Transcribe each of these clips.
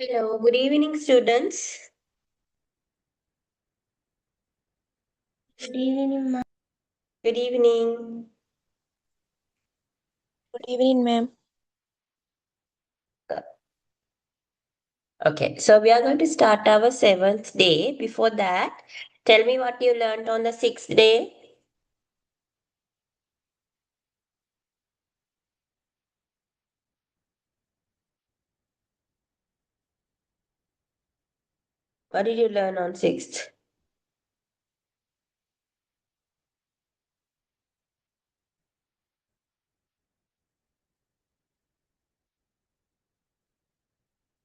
Hello, good evening, students. Good evening, ma'am. Good evening. Good evening, ma'am. Okay, so we are going to start our seventh day. Before that, tell me what you learned on the sixth day. What did you learn on sixth?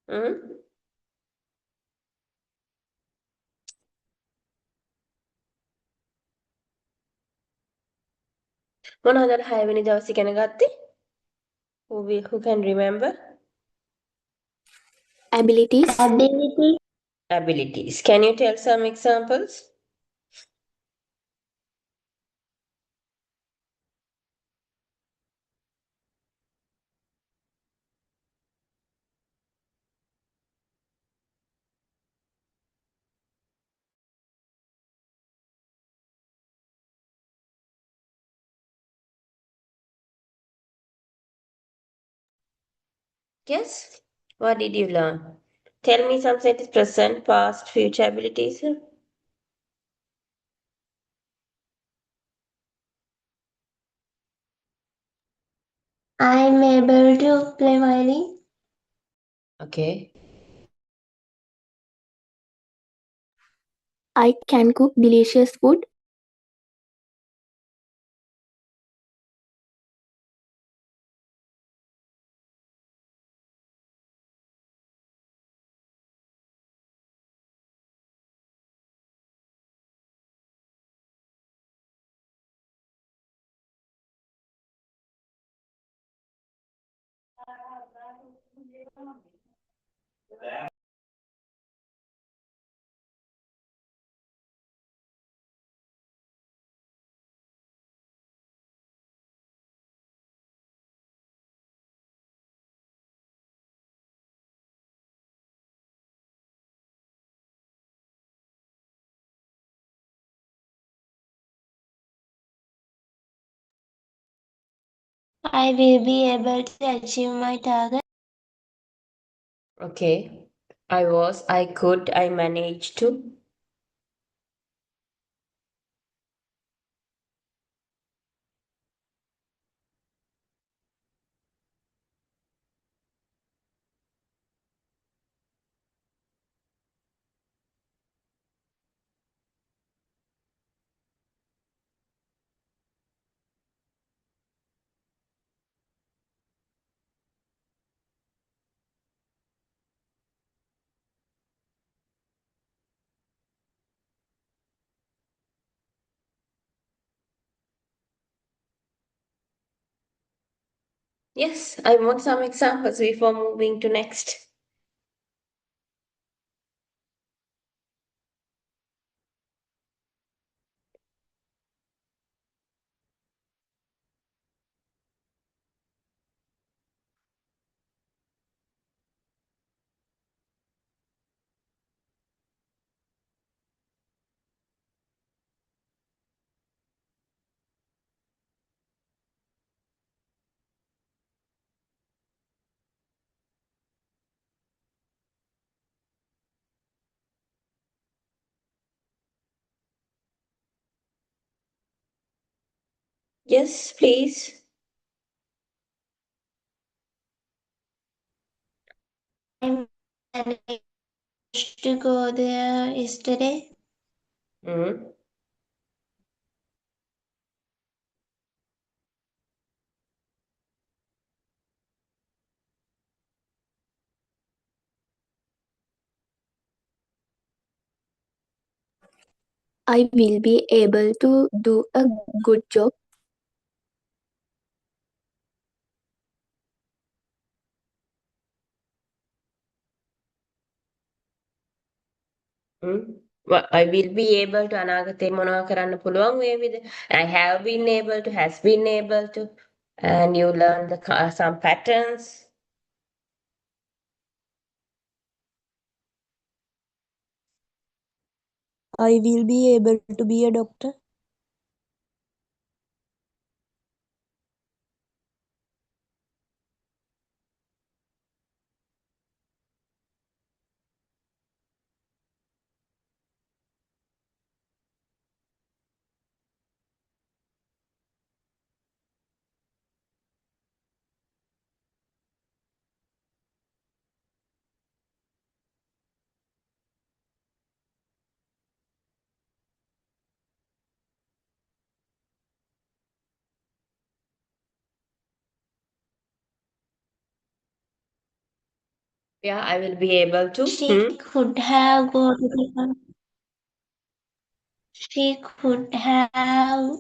Hmm? මොනවද 6 වෙනි දවසේ ඉගෙන ගත්තේ? Who can remember? Abilities. Abilities. Can you tell some examples? Yes. What did you learn? Tell me some sentence, present, past, future abilities. I'm able to play violin. Okay. I can cook delicious food. I will be able to achieve my target. Okay. I could, I managed to. Yes, I want some examples before moving to next. Yes, please. I managed to go there yesterday. Mm. I will be able to do a good job. I will be able to අනාගතේ මොනවා කරන්න පුළුවන් වේවිද? I have been able to, has been able to, and you learn some patterns. I will be able to be a doctor. Yeah, I will be able to. She could have go to the, she could have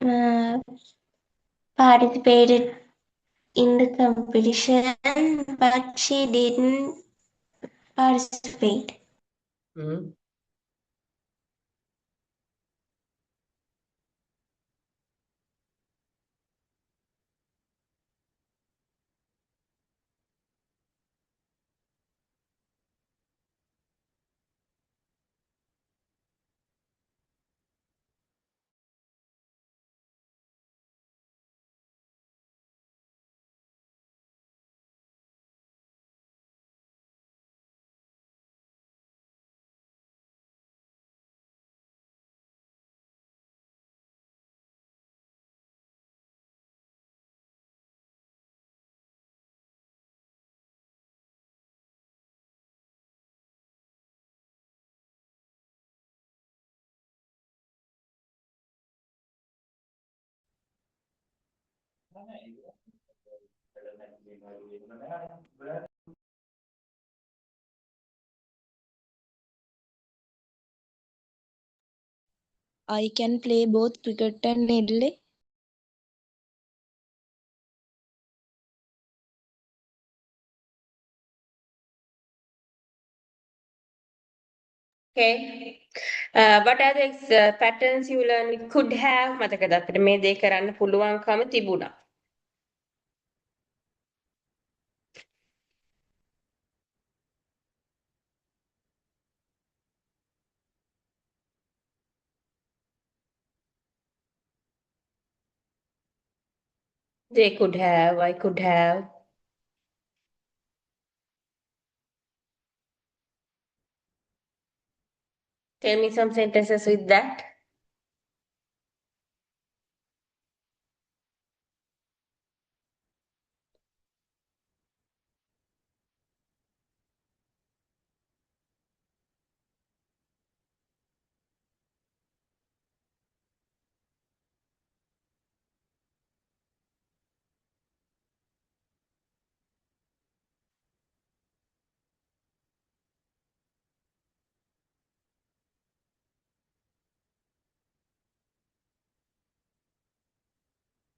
uh, participated in the competition, but she didn't participate. Hmm. I can play both cricket and needle. Okay. What are the patterns you learn? It could have මතකද අපිට මේ දේ කරන්න පුළුවන්කම තිබුණා. They could have, I could have. Tell me some sentences with that.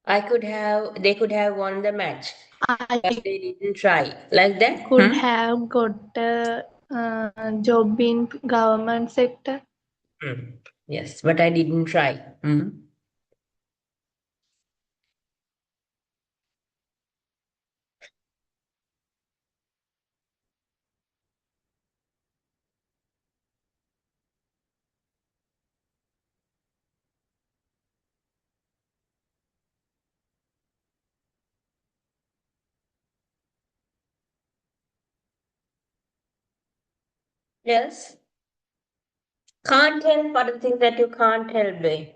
They could have won the match, I but they didn't try. Like that? could have got a job in government sector. Hmm. Yes, but I didn't try. Yes. Can't help, what are the things that you can't help doing?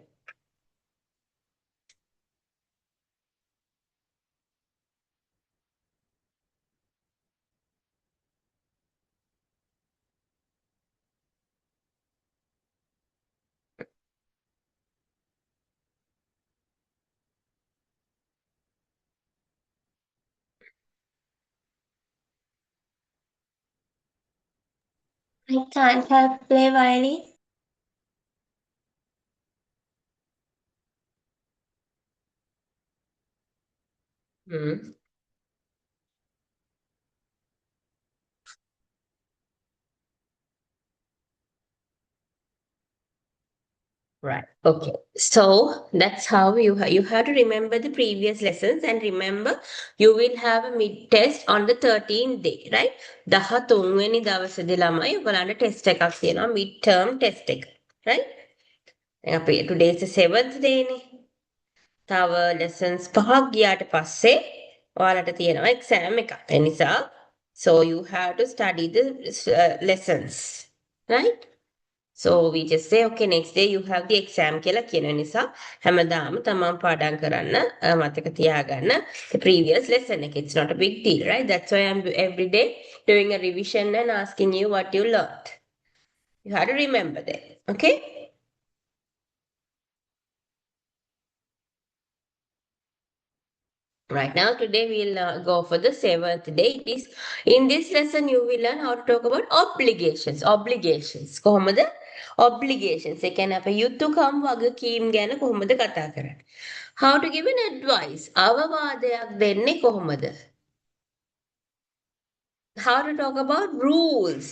I can't help play violin. Hmm. Right. Okay. So that's how you have to remember the previous lessons and remember you will have a mid test on the 13th day, right? 13 වෙනි දවසේදී ළමයි ඔයගලන්ට test එකක් තියෙනවා mid term test එක. Right? දැන් අපි today is the 7th day නේ. තව lessons 5ක් ගියාට පස්සේ ඔයාලට තියෙනවා exam එකක්. ඒ නිසා so you have to study the lessons. Right? So we just say, okay, next day you have the exam කියලා කියන නිසා හැමදාම තමන් පාඩම් කරන්න මතක තියාගන්න the previous lesson එක. It's not a big deal, right? That's why I'm every day doing a revision and asking you what you learned. You have to remember that, okay? Right now, today we'll go for the 7th day. It is in this lesson you will learn how to talk about obligations. Obligations. කොහොමද? Obligations. ඒ කියන්නේ අපේ යුතුයකම් වගකීම් ගැන කොහොමද කතා කරන්නේ? How to give an advice. අවවාදයක් දෙන්නේ කොහොමද? How to talk about rules.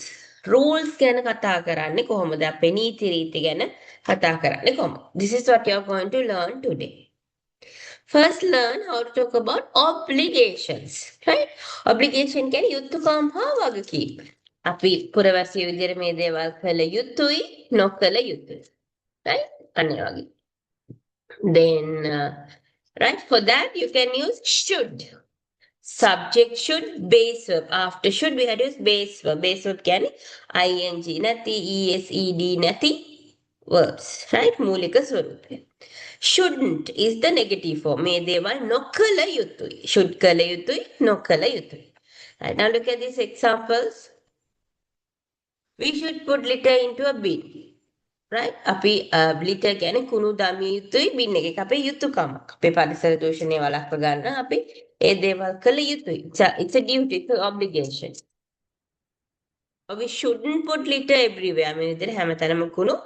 Rules ගැන කතා කරන්නේ කොහොමද? අපේ නීති රීති ගැන කතා කරන්නේ කොහොමද? This is what you are going to learn today. First, learn how to talk about obligations. Right? Obligation කියන්නේ යුතුයකම් හා වගකීම්. අපි පුරවැසියෝ විදිහට මේ දේවල් කළ යුතුයි නොකළ යුතුයි. Right? අන්න ඒ වගේ. Then, right, for that you can use should. Subject should, base verb. After should we had to use base verb. Base verb කියන්නේ ing නැති, esed නැති verbs. Right? මූලික ස්වරූපය. Shouldn't is the negative form. මේ දේවල් නොකළ යුතුයි. Should කළ යුතුයි, නොකළ යුතුයි. Right, now look at these examples. We should put litter into a bin. Right? අපි litter කියන්නේ කුණු දමිය යුතුයි bin එකේ. අපේ යුතුයකමක්. අපේ පරිසර දූෂණය වළක්ව ගන්න අපි ඒ දේවල් කළ යුතුයි. It's a duty, it's an obligation. But we shouldn't put litter everywhere. මේ විදිහට හැමතැනම කුණු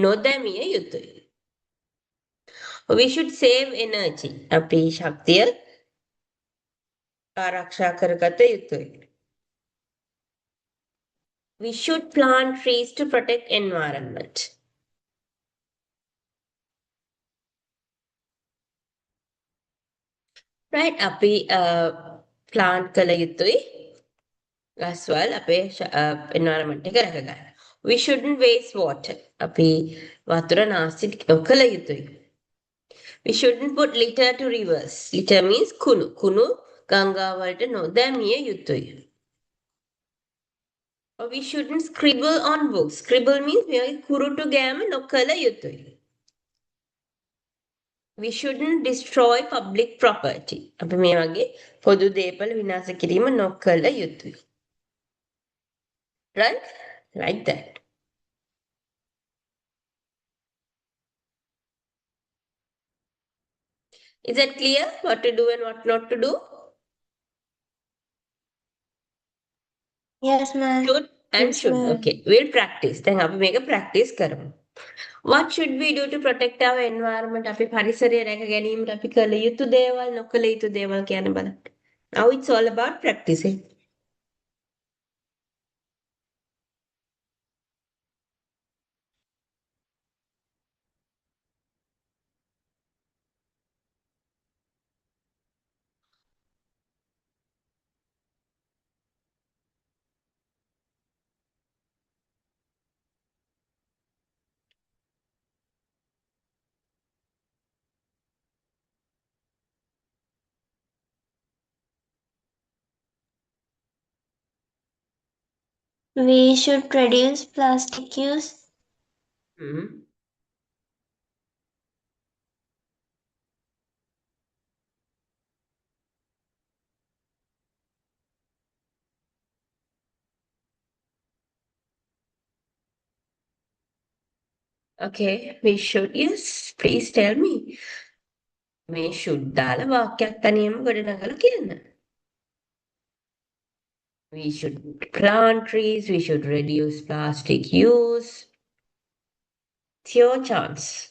නොදැමිය යුතුයි. We should save energy. අපි ශක්තිය ආරක්ෂා කරගත යුතුයි. We should plant trees to protect environment. Right? අපි plant කළ යුතුයි. ගස්වල් අපේ environment එක රැකගන්න. We shouldn't waste water. අපි වතුර නාස්ති නොකළ යුතුයි. We shouldn't put litter to rivers. Litter means කුණු. කුණු ගංගාවලට නොදැමිය යුතුයි. Or we shouldn't scribble on books. Scribble means මේ කුරුටු ගෑම නොකළ යුතුයි. We shouldn't destroy public property. අපි මේ වගේ පොදු දේපල විනාශ කිරීම නොකළ යුතුයි. Right? Like that. Is that clear? What to do and what not to do? Yes, ma'am. Should and Yes, should. ma'am. Okay. We'll practice. Then අපි මේක practice කරමු. What should we do to protect our environment? අපි පරිසරය රැක ගැනීමට අපි කළ යුතු දේවල් නොකළ යුතු දේවල් කියන බලන්න. Now it's all about practicing. We should reduce plastic use. Hmm. Okay, we should. Yes, please tell me. මේ should දාලා වාක්‍යයක් තනියම ගොඩනගලා කියන්න. We should plant trees. We should reduce plastic use. It's your chance.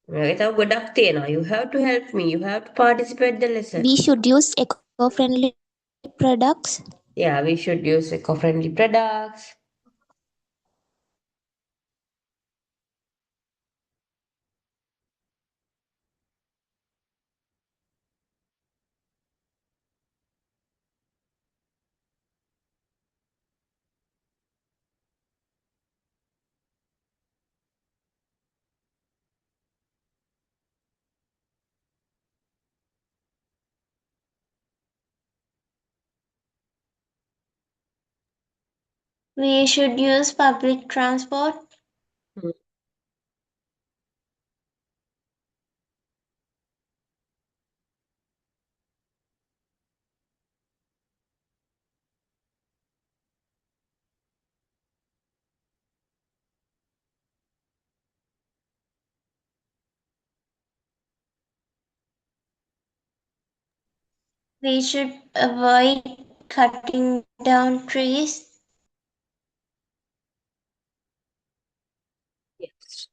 Right, ගොඩක් තියෙනවා. You have to help me. You have to participate the lesson. We should use eco-friendly products. Yeah, we should use eco-friendly products. We should use public transport. Hmm. We should avoid cutting down trees. Yes.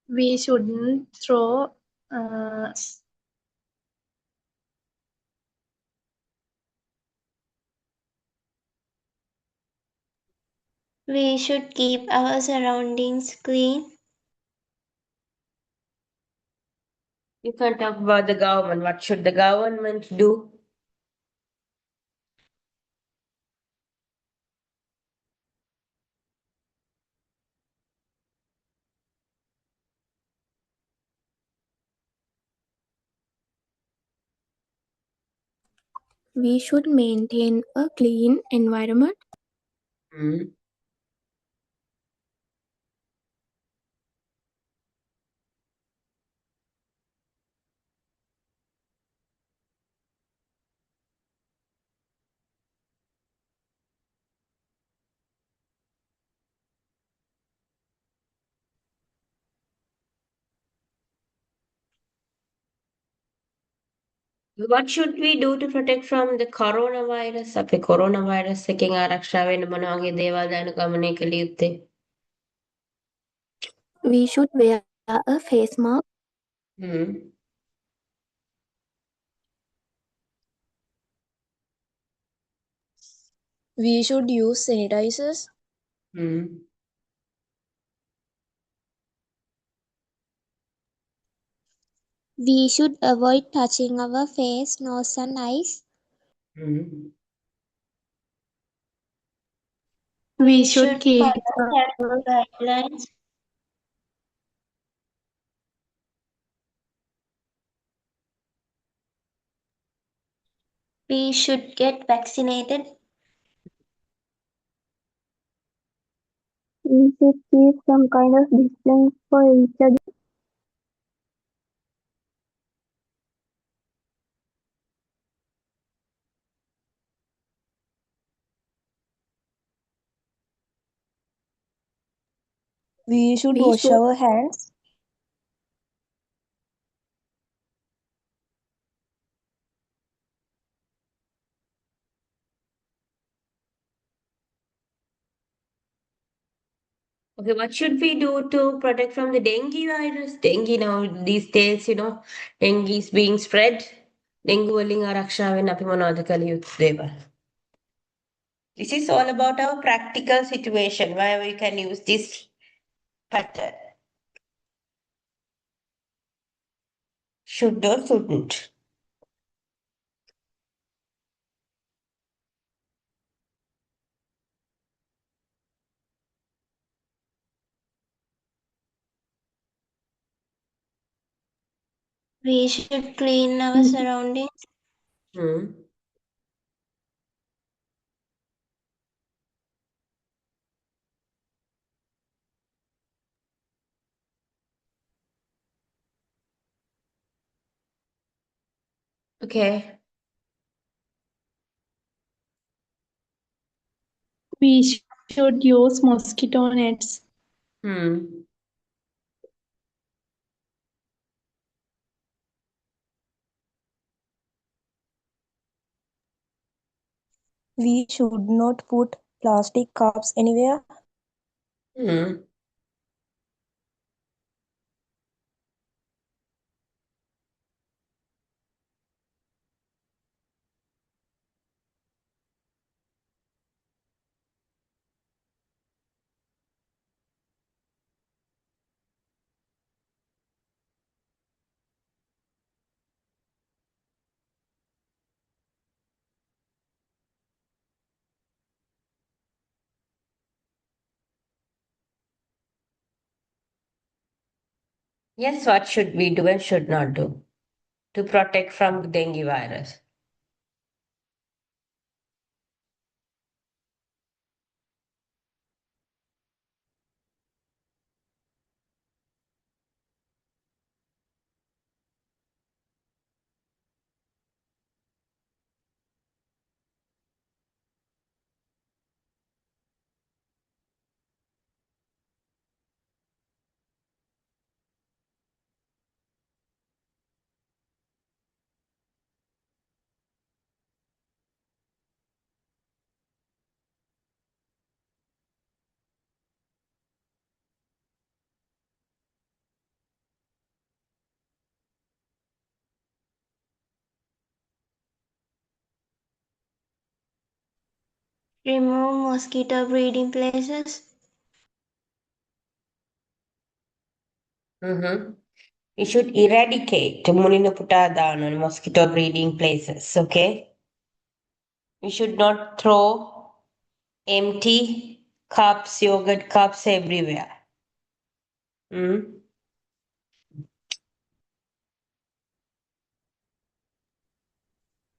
We shouldn't throw uh, We should keep our surroundings clean. You can talk about the government. What should the government do? We should maintain a clean environment. Hmm. What should we do to protect from the coronavirus? අපි coronavirus එකෙන් ආරක්ෂා වෙන්න මොන වගේ දේවල් දැනුගමනය කළ යුත්තේ? We should wear a face mask. Hmm. We should use sanitizers. Hmm. We should avoid touching our face, nose, and eyes. Hmm. we We should should keep follow health guidelines. We should get vaccinated. We should keep some kind of distance for each other. We should We wash should our hands. Okay, what should we do to protect from the dengue virus? Dengue now these days, dengue is being spread. Dengue වලින් ආරක්ෂා වෙන්න අපි මොනවද කළ යුතු දේවල්? This is all about our practical situation where we can use this pattern. Should or shouldn't. We should clean our surroundings. Hmm. Okay. We should use mosquito nets. Hmm. We should not put plastic cups anywhere. Hmm. Yes, what should we do and should not do to protect from dengue virus? Remove mosquito breeding places. Mm-hmm. We should eradicate Muninaputada on mosquito breeding places, okay? We should not throw empty cups, yogurt cups everywhere. Mm?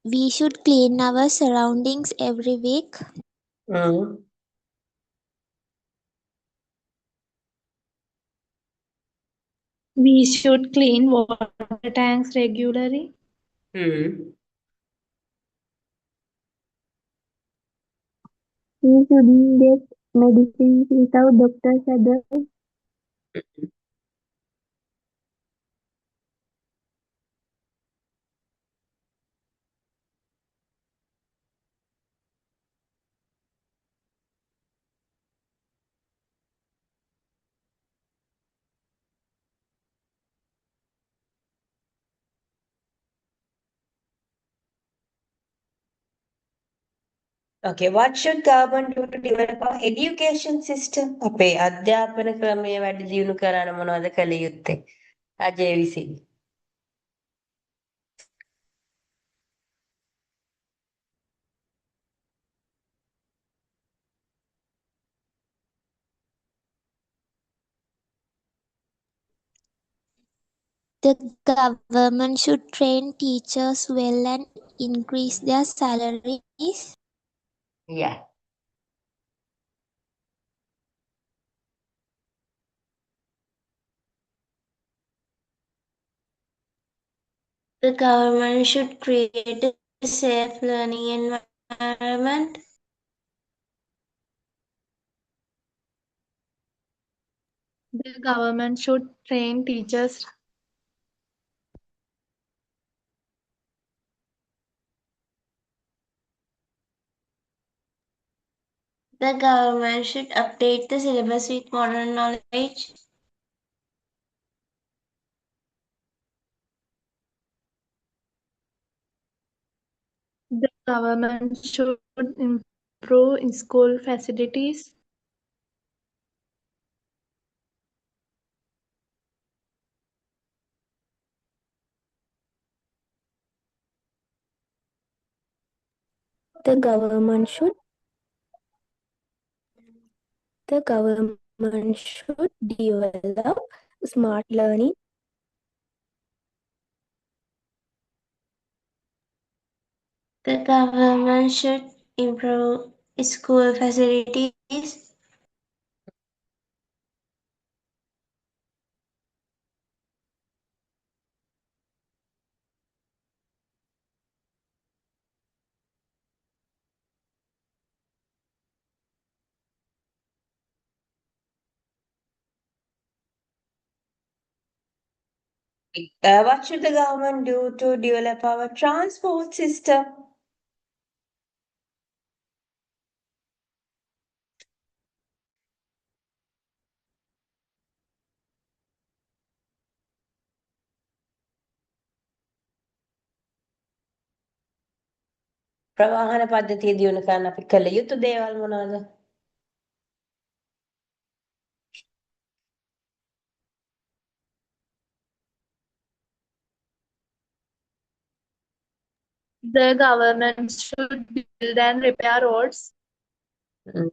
We should clean our surroundings every week. Mm. We should clean water tanks regularly. Mm. We shouldn't get medicines without doctor's advice. Okay, what should government do to develop our education system? අපේ අධ්‍යාපන ක්‍රමය වැඩි දියුණු කරන්න මොනවද කළ යුත්තේ? අජය විසින්. The government should train teachers well and increase their salaries. Yeah. The government should create a safe learning environment. The government should train teachers. The government should update the syllabus with modern knowledge. The government should improve school facilities. The government should the government should develop smart learning. The government should improve school facilities. What should the government do to develop our transport system? ප්‍රවාහන පද්ධතිය දියුණු කරන්න අපි කළ යුතු දේවල් මොනවාද? The government should build and repair roads. Mm.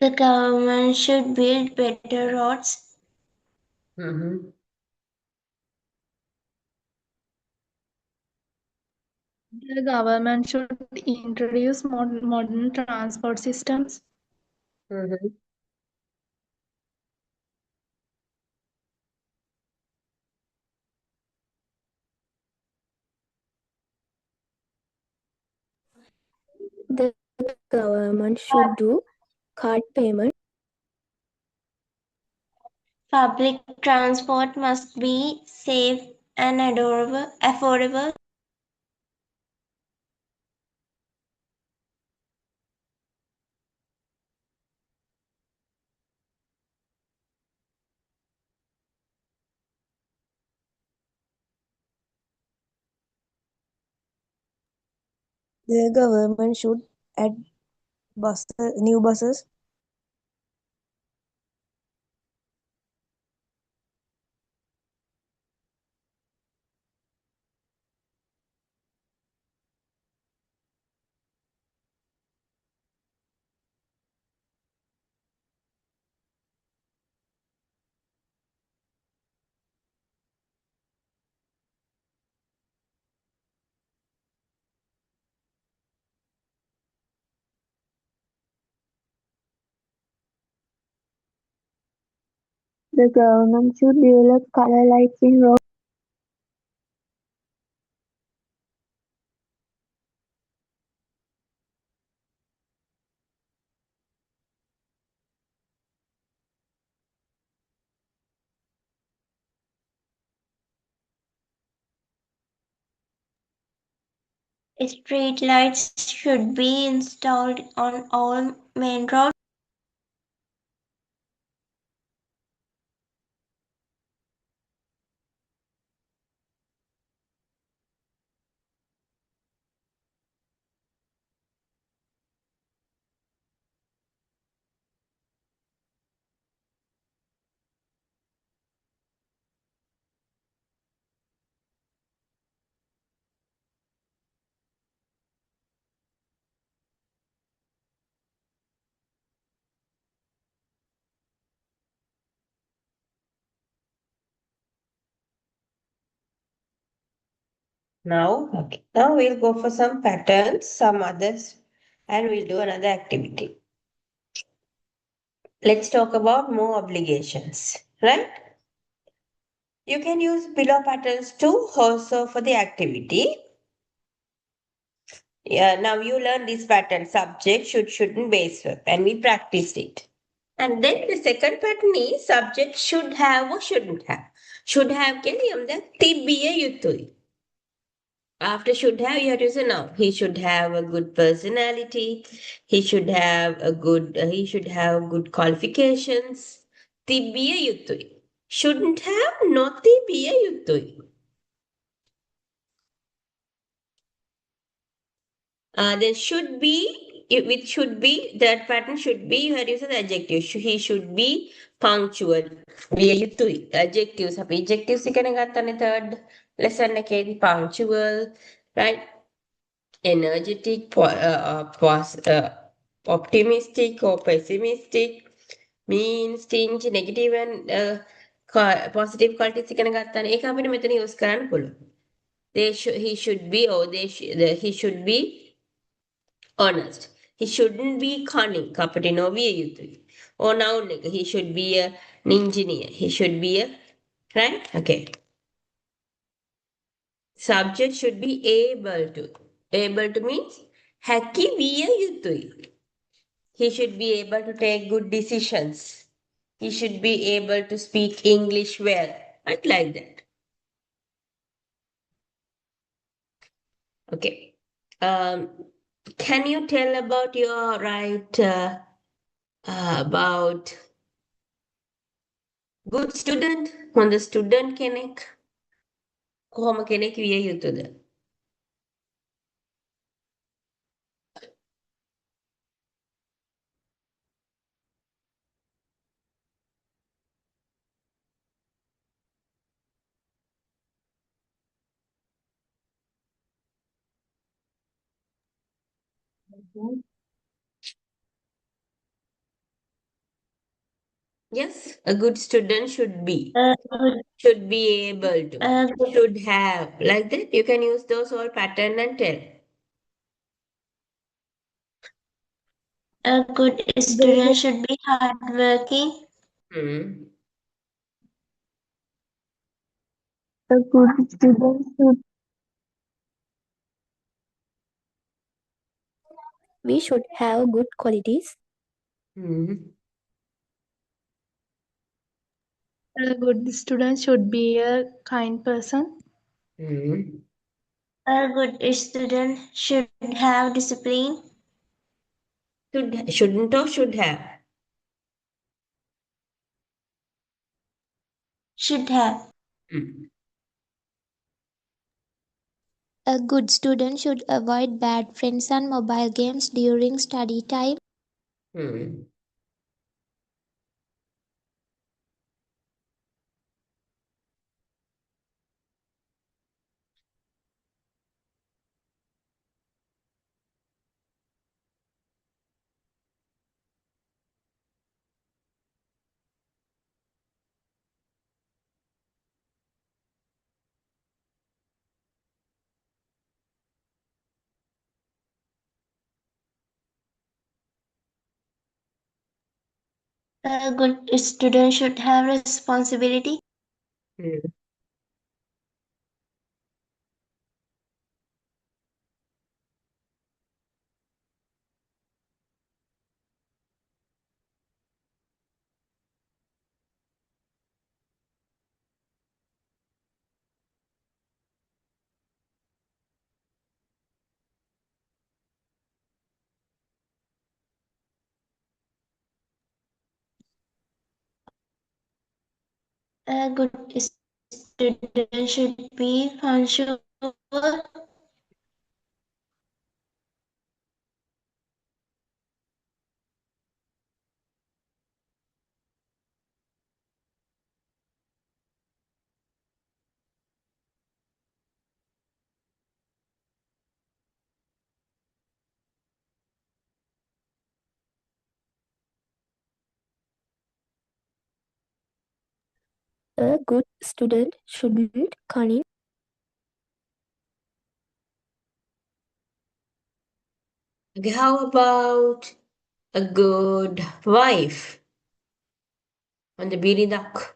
The government should build better roads. Mhm. The government should introduce modern transport systems. Mhm. The government should do card payment. Public transport must be safe and affordable. The government should add new buses. The government should develop color lights in roads. Street lights should be installed on all main roads. Now we'll go for some patterns, some others, and we'll do another activity. Let's talk about more obligations, right? You can use below patterns too, also for the activity. Yeah, now you learn this pattern, subject, should, shouldn't, base verb, and we practiced it. And then the second pattern is subject should have or shouldn't have. Should have can the තිබිය යුතුයි. After should have, you have to say no. He should have a good personality. He should have good qualifications. තිබිය යුතුයි. Shouldn't have, නොතිබිය යුතුයි. Then should be, with should be, that pattern should be, you had used the adjective. He should be punctual. විය යුතුයි. Adjectives. අපි adjectives ඉගෙන ගත්තනේ third lesson එකේදී punctual, right? Energetic, optimistic or pessimistic, mean, stingy, negative and positive qualities ඉගෙන ගත්තානේ. ඒක අපිට මෙතන use කරන්න පුළුවන්. He should be, or he should be honest. He shouldn't be cunning. අපිට නොවිය යුතුයි. Or noun එක. He should be an engineer. He should be a, right? Okay. Subject should be able to. Able to means හැකි විය යුතුයි. He should be able to take good decisions. He should be able to speak English well. Right, like that. Okay. Can you tell about your right about good student? On the student කෙනෙක් කොහොම කෙනෙක් විය යුතුද? Yes, a good student should be. Should be able to. Should have. Like that, you can use those all pattern and tell. A good student should be hardworking. Hmm. A good student should We should have good qualities. Hmm. A good student should be a kind person. Hmm. A good student should have discipline. Shouldn't or should have? Should have. Hmm. A good student should avoid bad friends and mobile games during study time. Hmm. A good student should have responsibility. Hmm. A good student should be punctual. A good student shouldn't cunning. Okay, how about a good wife? On the biridak.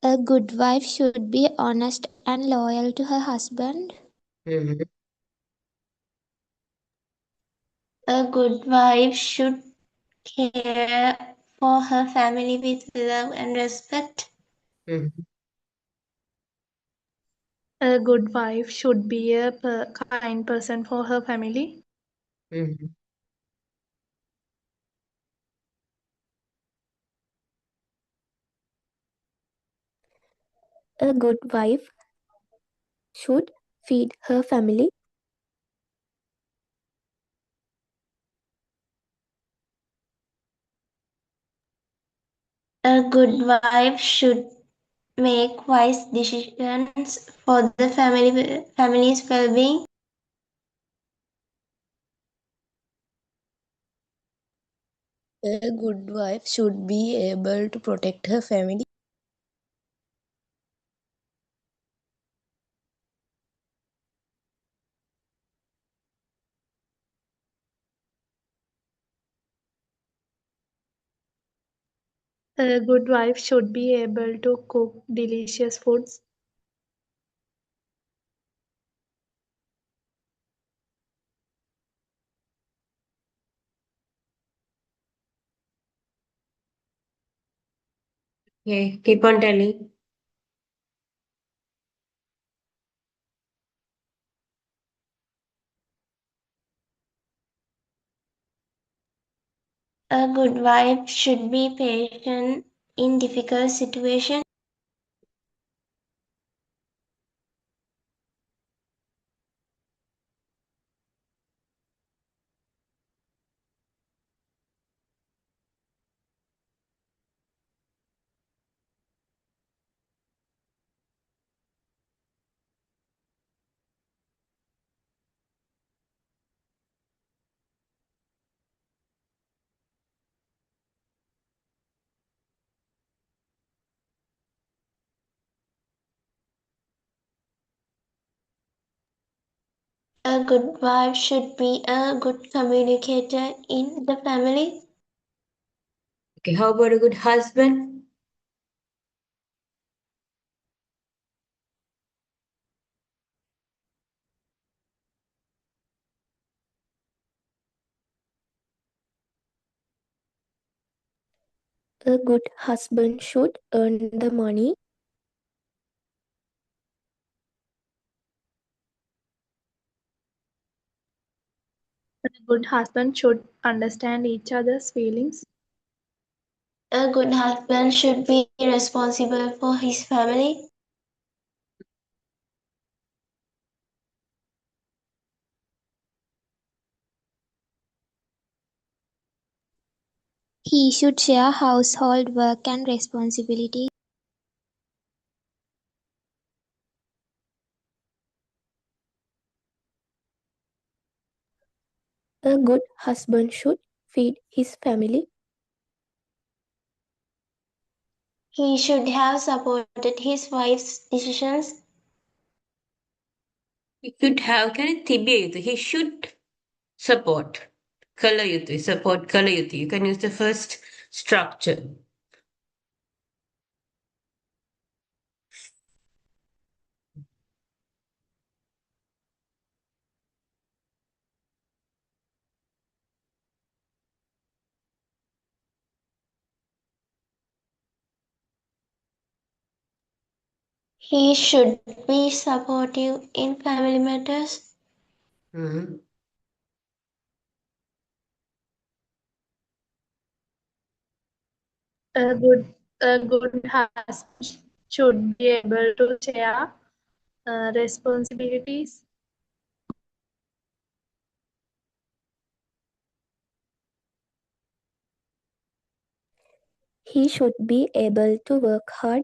A good wife should be honest and loyal to her husband. Hmm. A good wife should care for her family with love and respect. Hmm. A good wife should be a kind person for her family. Mhm. A good wife should feed her family. A good wife should make wise decisions for the family's well-being. A good wife should be able to protect her family. A good wife should be able to cook delicious foods. Okay, keep on telling. A good wife should be patient in difficult situations. A good wife should be a good communicator in the family. Okay, how about a good husband? A good husband should earn the money. A good husband should understand each other's feelings. A good husband should be responsible for his family. He should share household work and responsibilities. A good husband should feed his family. He should have supported his wife's decisions. He should have, can it be? He should support. Kalayuti, support Kalayuti. You can use the first structure. He should be supportive in family matters. Mhm. A good husband should be able to share responsibilities. He should be able to work hard.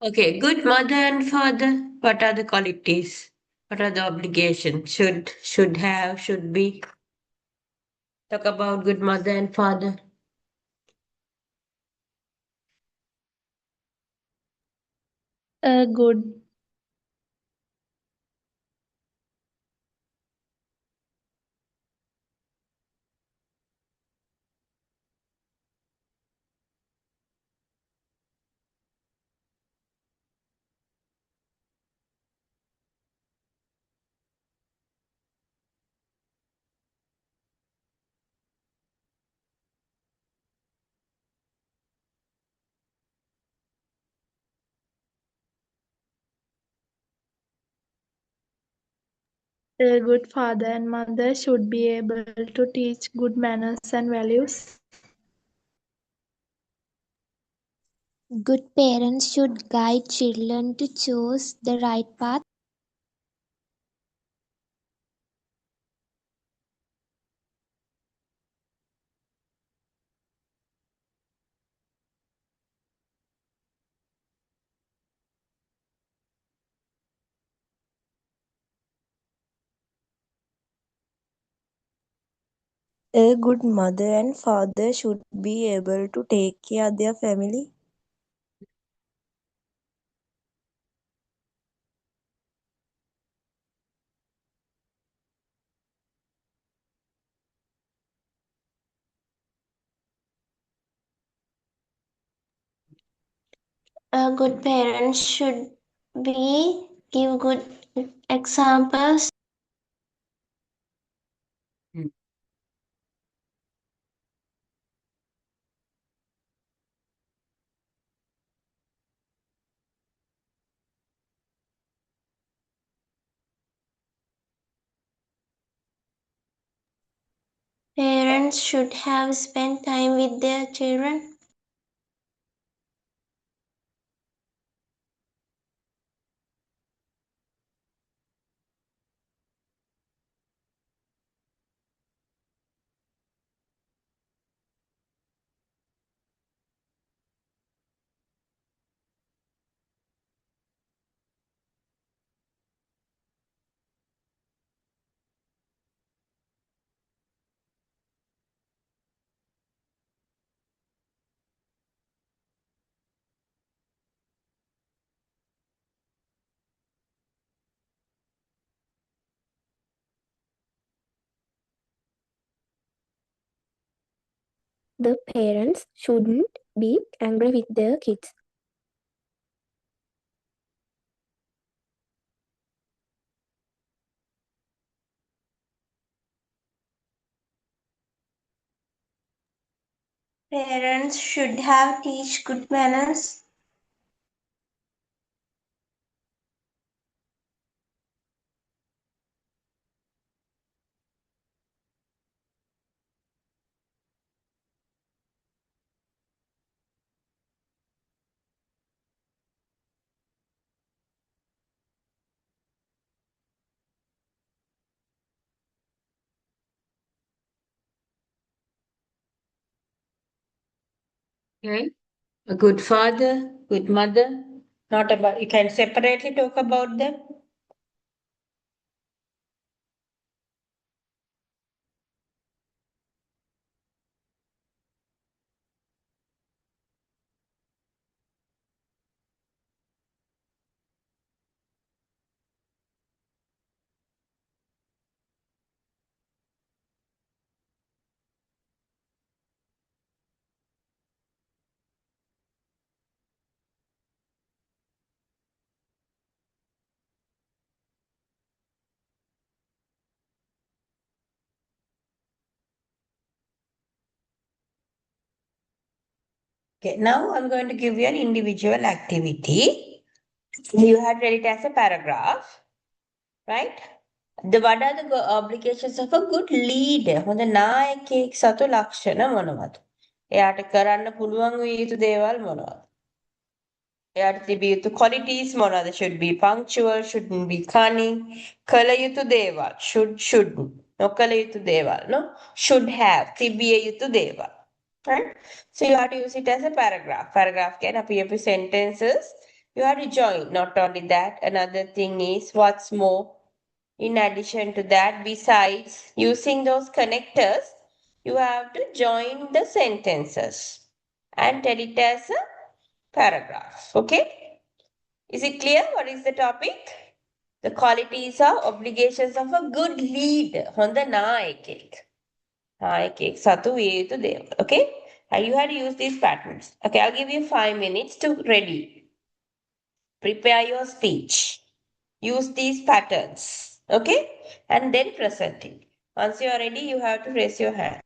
Okay, good mother and father. What are the qualities? What are the obligations? Should have, should be. Talk about good mother and father. Good. A good father and mother should be able to teach good manners and values. Good parents should guide children to choose the right path. A good mother and father should be able to take care of their family. Good parents should be give good examples. Hmm. Parents should have spent time with their children. The parents shouldn't be angry with their kids. Parents should have teach good manners. Okay. A good father, good mother. Not about, you can separately talk about them. Okay, now I'm going to give you an individual activity. You had read it as a paragraph, right? What are the obligations of a good leader? හොඳ නායකයෙක් සතු ලක්ෂණ මොනවද? එයාට කරන්න පුළුවන් විය යුතු දේවල් මොනවද? එයාට තිබිය යුතු qualities මොනවද? Should be punctual, shouldn't be cunning. කළ යුතු දේවල්. Shouldn't. නොකළ යුතු දේවල්. No? Should have. තිබිය යුතු දේවල්. Right? So you have to use it as a paragraph. Paragraph can appear with sentences You have to join. Not only that, another thing is what's more, in addition to that, besides using those connectors, you have to join the sentences and tell it as a paragraph. Okay? Is it clear what is the topic? The qualities or obligations of a good leader. හොඳ නායකයෙක්. නායකයෙක් සතු විය යුතු දේවල්. Okay? And you have to use these patterns. Okay, I'll give you 5 minutes to ready. Prepare your speech. Use these patterns. Okay? And then present it. Once you are ready, you have to raise your hand.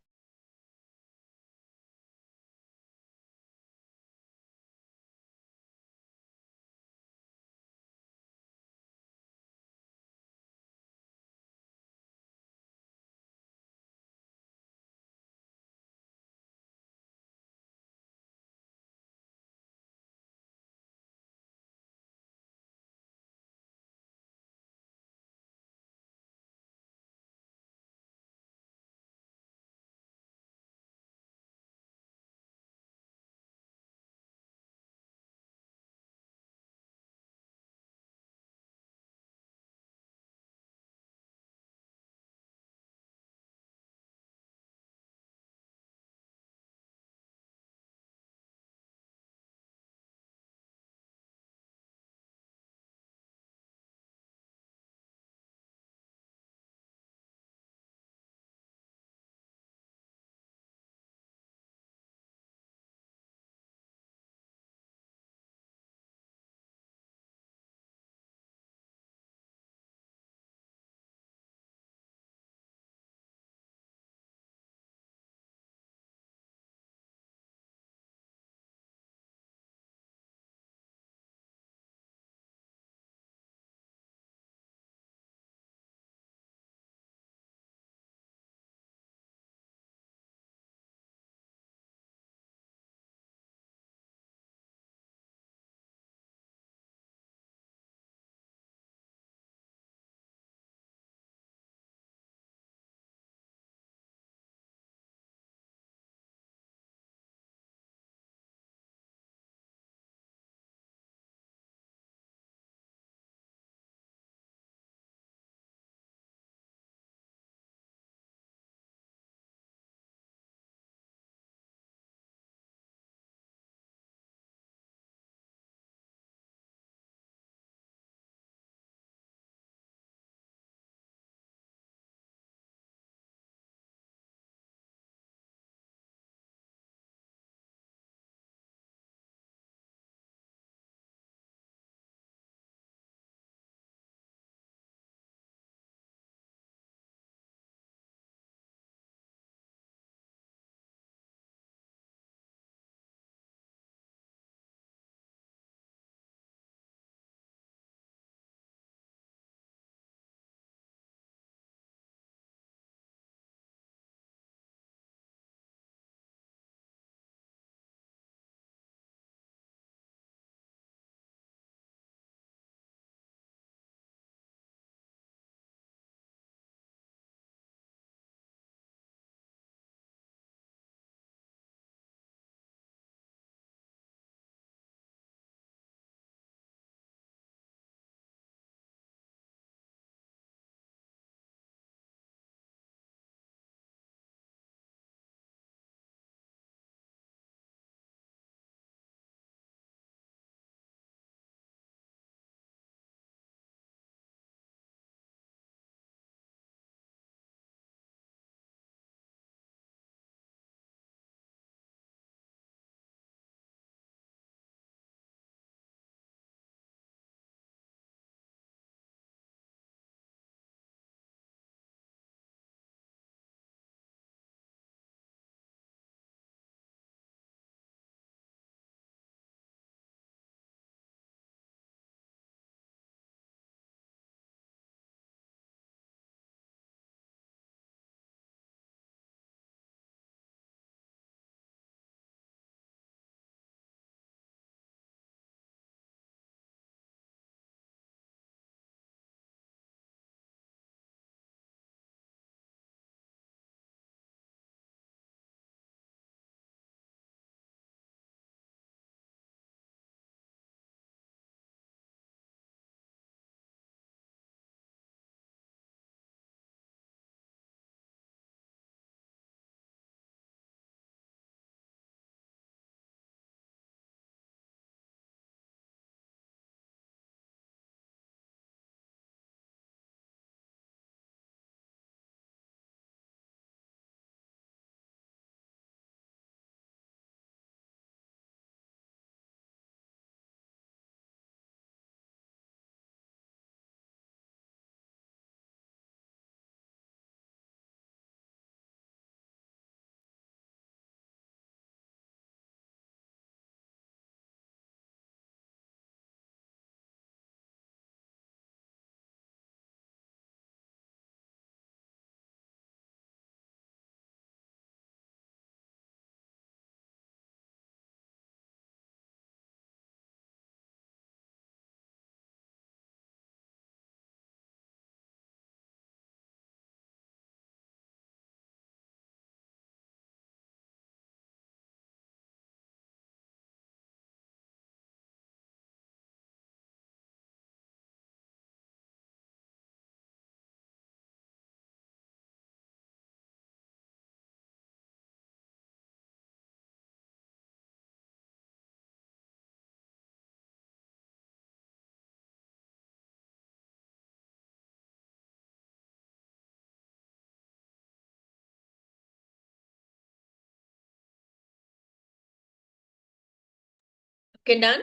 Okay, done?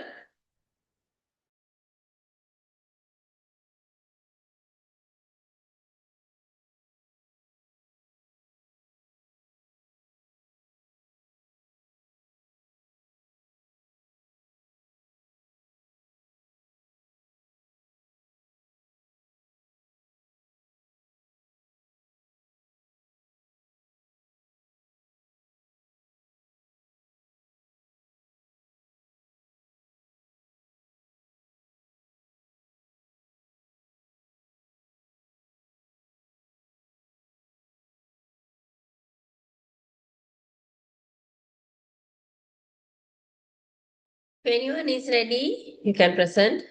If anyone is ready, you can present.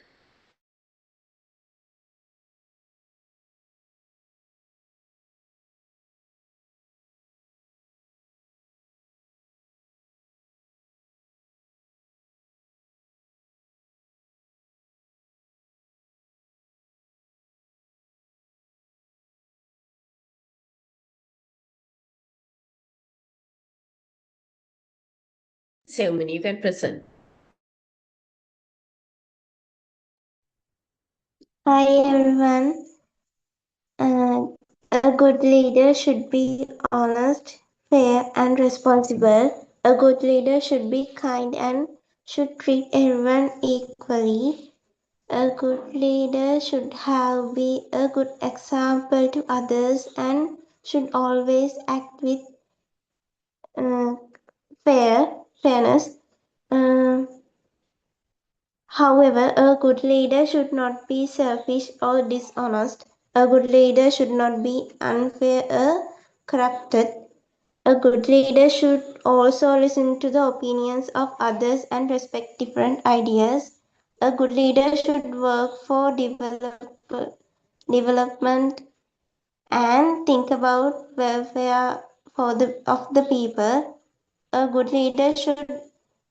Ceremony, you can present. Hi everyone. A good leader should be honest, fair, and responsible. A good leader should be kind and should treat everyone equally. A good leader should have be a good example to others and should always act with uh, fairness. Uh, However, a good leader should not be selfish or dishonest. A good leader should not be unfair or corrupted. A good leader should also listen to the opinions of others and respect different ideas. A good leader should work for development and think about welfare of the people. A good leader should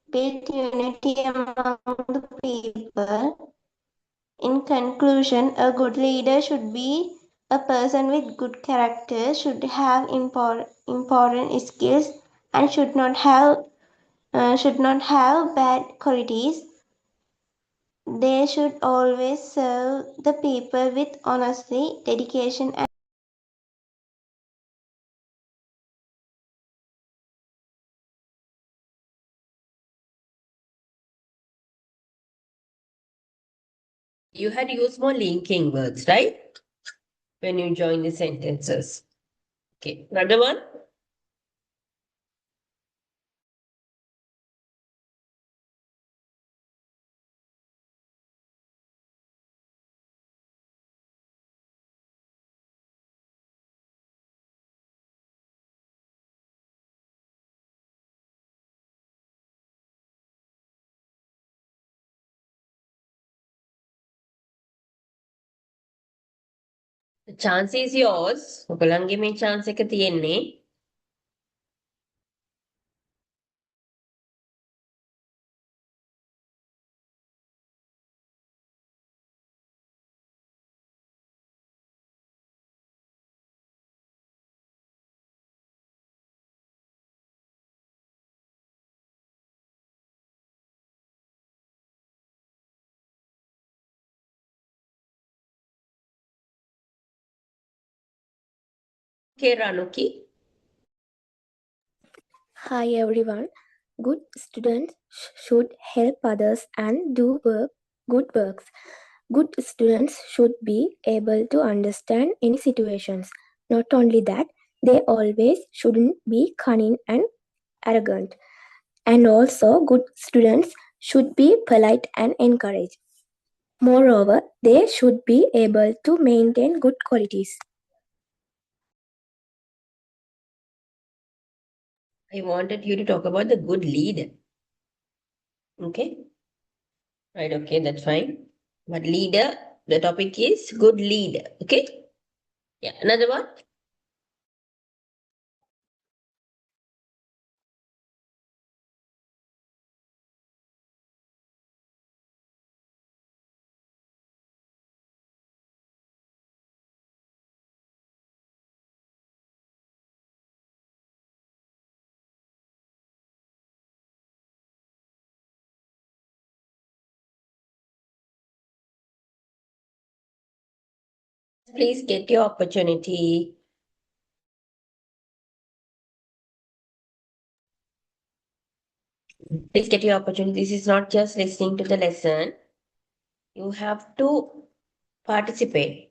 build unity among the people. In conclusion, a good leader should be a person with good character, should have important skills, and should not have bad qualities. They should always serve the people with honesty, dedication, and You had used more linking words, right? When you join the sentences. Okay, another one. The chance is yours. ඔගලන්ගේ මේ chance එක තියෙන්නේ. Okay, Ranuki. Hi everyone. Good students should help others and do good works. Good students should be able to understand any situations. Not only that, they always shouldn't be cunning and arrogant. And also, good students should be polite and encourage. Moreover, they should be able to maintain good qualities. I wanted you to talk about the good leader. Okay? Right, okay, that's fine. But leader, the topic is good leader. Okay? Yeah, another one. Please get your opportunity. Please get your opportunity. This is not just listening to the lesson. You have to participate.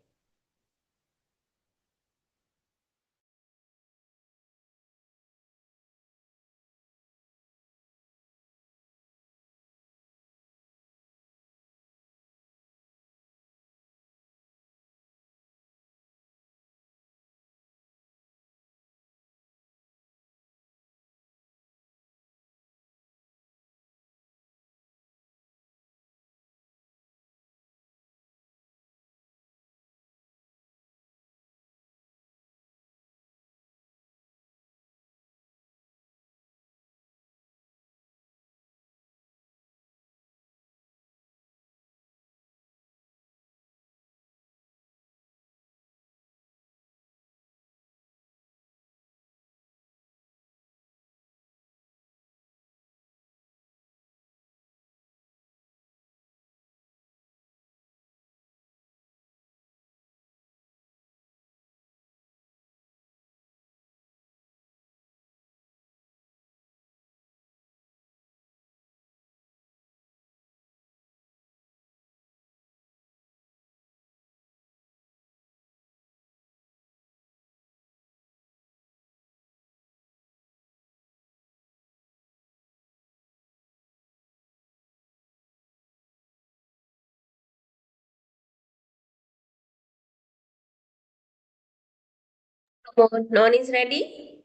Come on, no one is ready?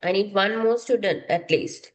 I need one more student at least.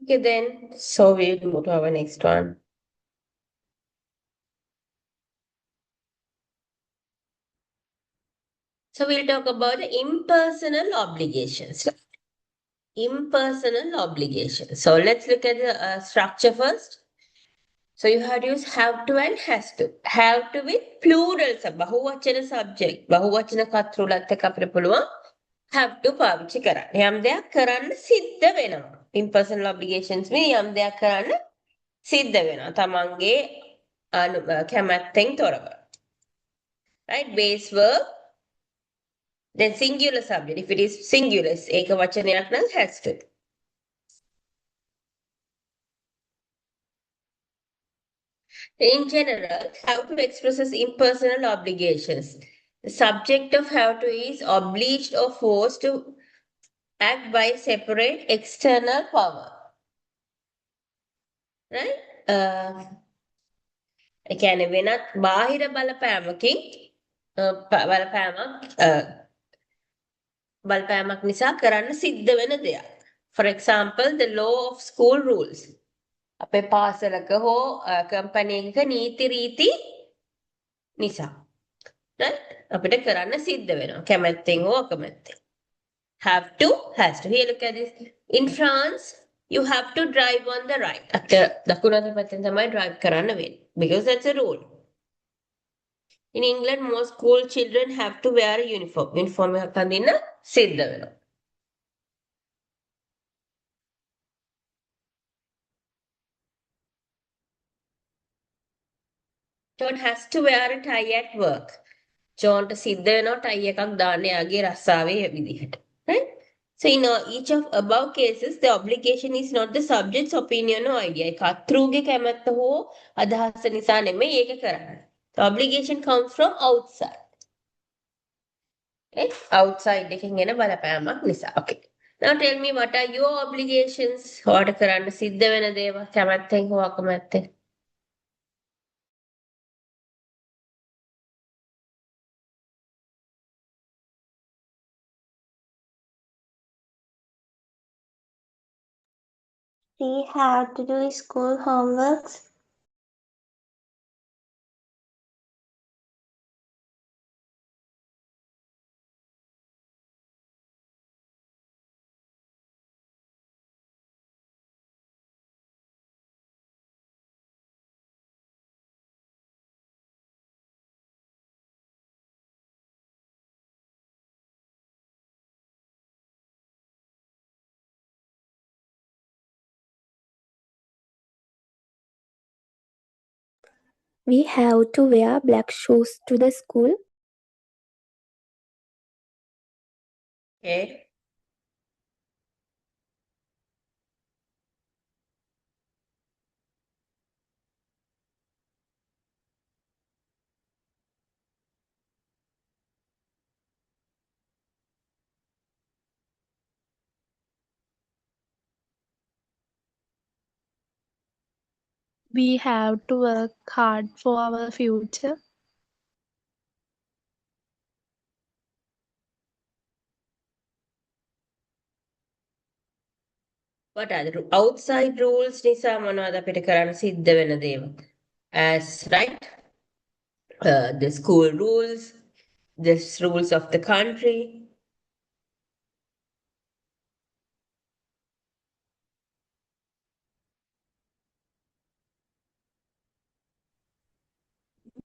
Okay, then. So we'll move to our next one. So we'll talk about the impersonal obligations. Impersonal obligations. So let's look at the structure first. So you have to use have to and has to. Have to with plural බහුවචන subject. බහුවචන කතෘලත් එක්ක අපිට පුළුවන් have to පාවිච්චි කරන්න. යම් දෙයක් කරන්න සිද්ධ වෙනවා. Impersonal obligations මේ යම් දෙයක් කරන්න සිද්ධ වෙනවා. තමන්ගේ කැමැත්තෙන් තොරව. Right? Base verb. Then singular subject. If it is singular, ඒක වචනයක් නම් has to. In general, have to expresses impersonal obligations. The subject of have to is obliged or forced to act by separate external power. Right? ඒ කියන්නේ වෙනත් බාහිර බලපෑමකින් බලපෑමක් නිසා කරන්න සිද්ධ වෙන දෙයක්. For example, the law of school rules. අපේ පාසලක හෝ කම්පැනි එකක නීති රීති නිසා. Right? අපිට කරන්න සිද්ධ වෙනවා. කැමැත්තෙන් හෝ අකමැත්තෙන්. Have to, has to. Here, look at this. In France, you have to drive on the right. දකුණු අත පැත්තෙන් තමයි drive කරන්න වෙන්නේ. Because that's a rule. In England, most school children have to wear a uniform. Uniform එකක් අඳින්න සිද්ධ වෙනවා. John has to wear a tie at work. John සිද්ධ වෙනවා tie එකක් දාන්න එයාගේ රස්සාවේ විදිහට. Right? So in each of above cases, the obligation is not the subject's opinion or idea. කර්තෘගේ කැමැත්ත හෝ අදහස නිසා නෙමෙයි ඒක කරන්නේ. The obligation comes from outside. Okay? Outside එකෙන් එන බලපෑමක් නිසා. Okay. Now tell me what are your obligations? ඔයාට කරන්න සිද්ධ වෙන දේවල් කැමැත්තෙන් හෝ අකමැත්තෙන්. We have to do school homeworks. We have to wear black shoes to the school. Okay. We have to work hard for our future. What are the outside rules නිසා මොනවද අපිට කරන්න සිද්ධ වෙන දේවල්? As right? The school rules, the rules of the country.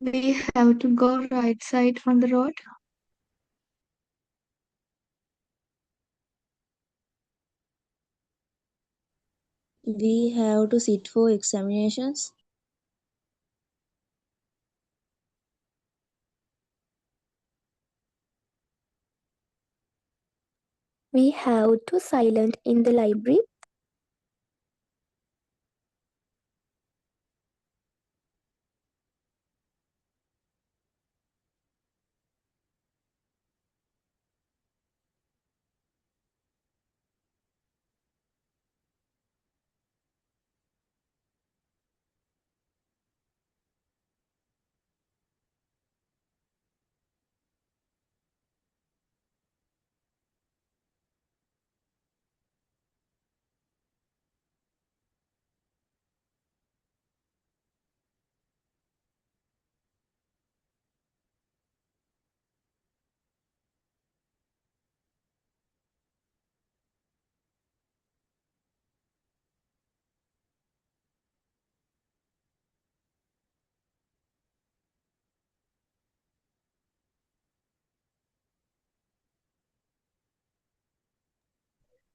We have to go right side on the road. We have to sit for examinations. We have to silent in the library.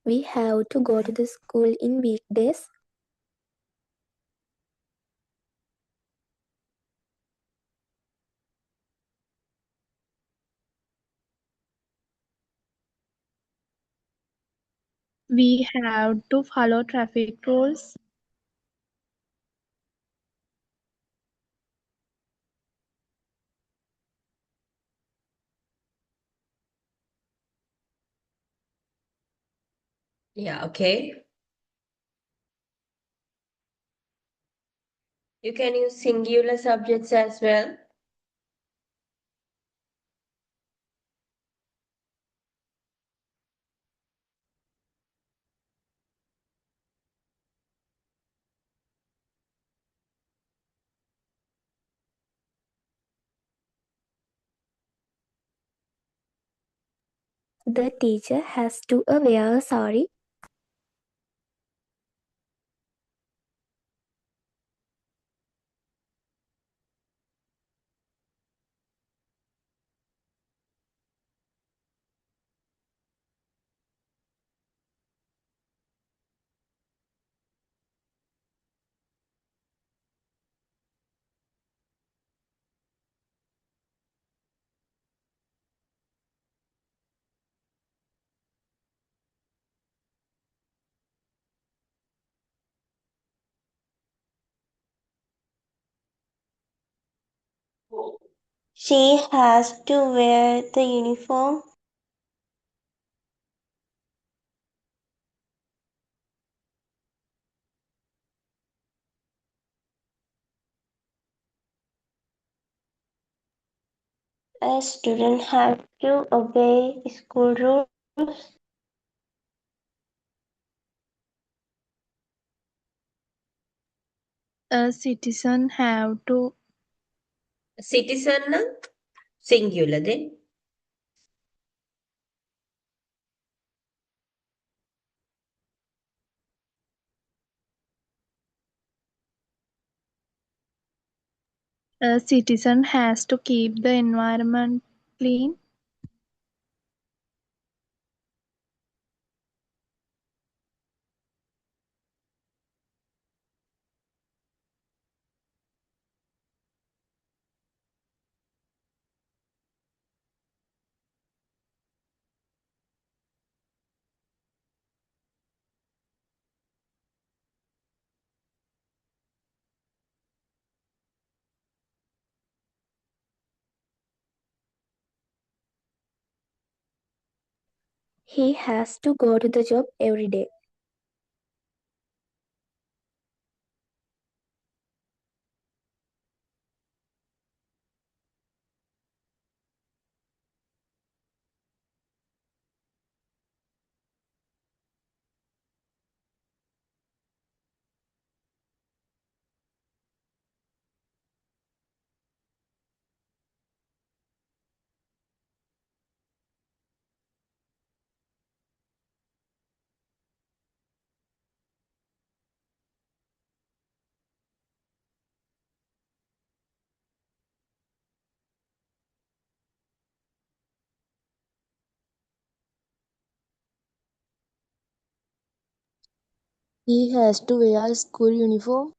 We have to go to the school in weekdays. We have to follow traffic rules. Yeah, okay. You can use singular subjects as well. The teacher has to wear a sari. She has to wear the uniform. A student has to obey school rules. A citizen have to Citizen na singular then. A citizen has to keep the environment clean. He has to go to the job every day. He has to wear school uniform.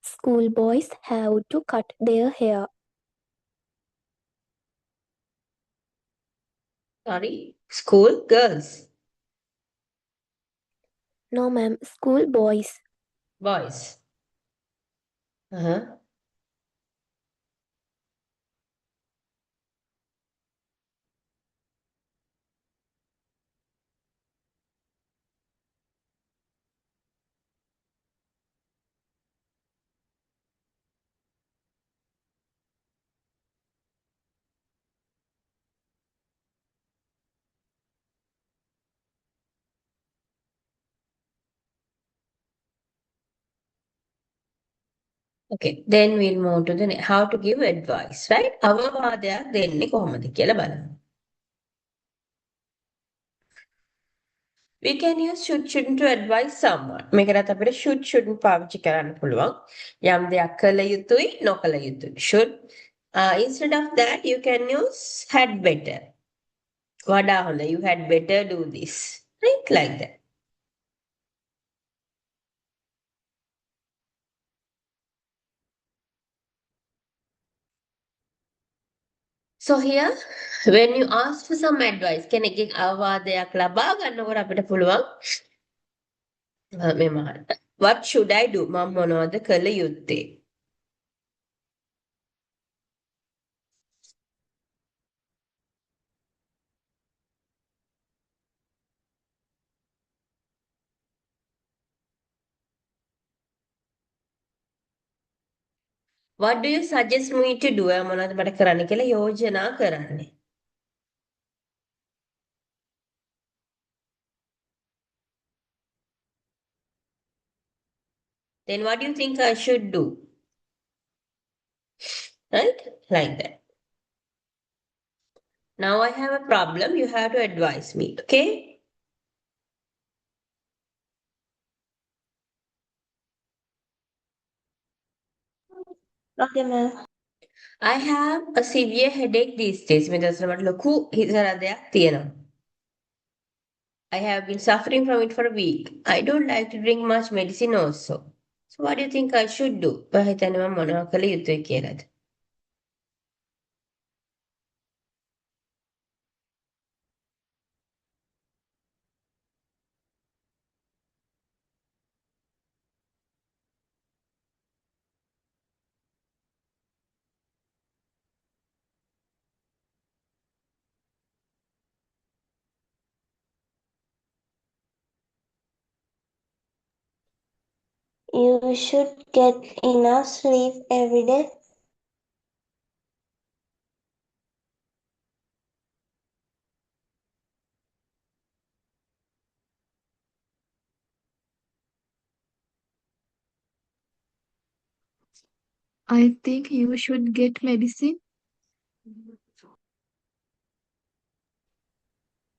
Schoolboys have to cut their hair. Sorry, school girls, No, ma'am, schoolboys. boys. Uh-huh. Okay, then we'll move to the how to give advice, right? අවවාදයක් දෙන්නේ කොහොමද කියලා බලමු. We can use shouldn't to advise someone. මේකටත් අපිට shouldn't පාවිච්චි කරන්න පුළුවන්. යම් දෙයක් කළ යුතුයි, නොකළ යුතුයි. Should. Instead of that, you can use had better. වඩා හොඳ. You had better do this. Right? Like that. So here, when you ask for some advice, කෙනෙක්ගෙන් අවවාදයක් ලබා ගන්නකොට අපිට පුළුවන් මෙහෙම අහන්න. What should I do? මම මොනවද කළ යුත්තේ? What do you suggest me to do? ඔයා මොනවද මට කරන්න කියලා යෝජනා කරන්නේ. Then what do you think I should do? Right? Like that. Now I have a problem. You have to advise me. Okay? Okay, ma'am. I have a severe headache these days. මේ දවස්වල මට ලොකු හිස රදයක් තියෙනවා. I have been suffering from it for a week. I don't like to drink much medicine also. So what do you think I should do? ඔයා හිතන්නේ මම මොනවා කළ යුතුයි කියලාද? You should get enough sleep every day. I think you should get medicine.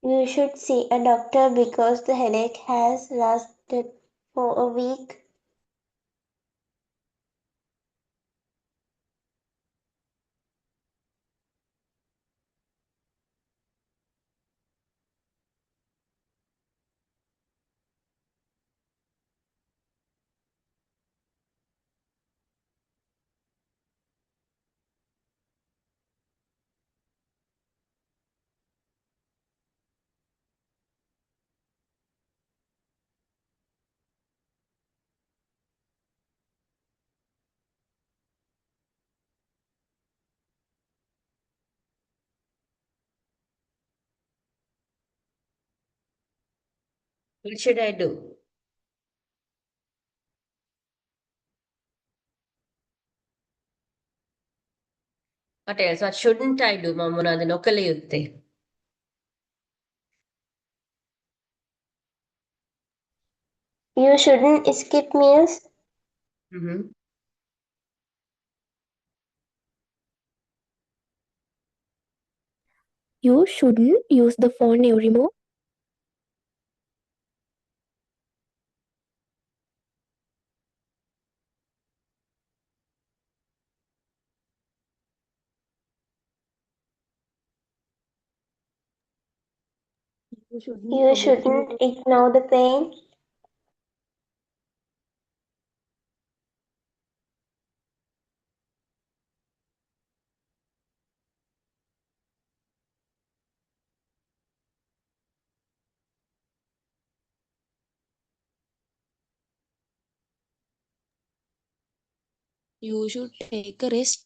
You should see a doctor because the headache has lasted for a week. What should I do? What else? What shouldn't I do? මම මොනවද නොකළ යුත්තේ? You shouldn't skip meals. Mhm. You shouldn't use the phone every more. You shouldn't ignore the pain. You should take a rest.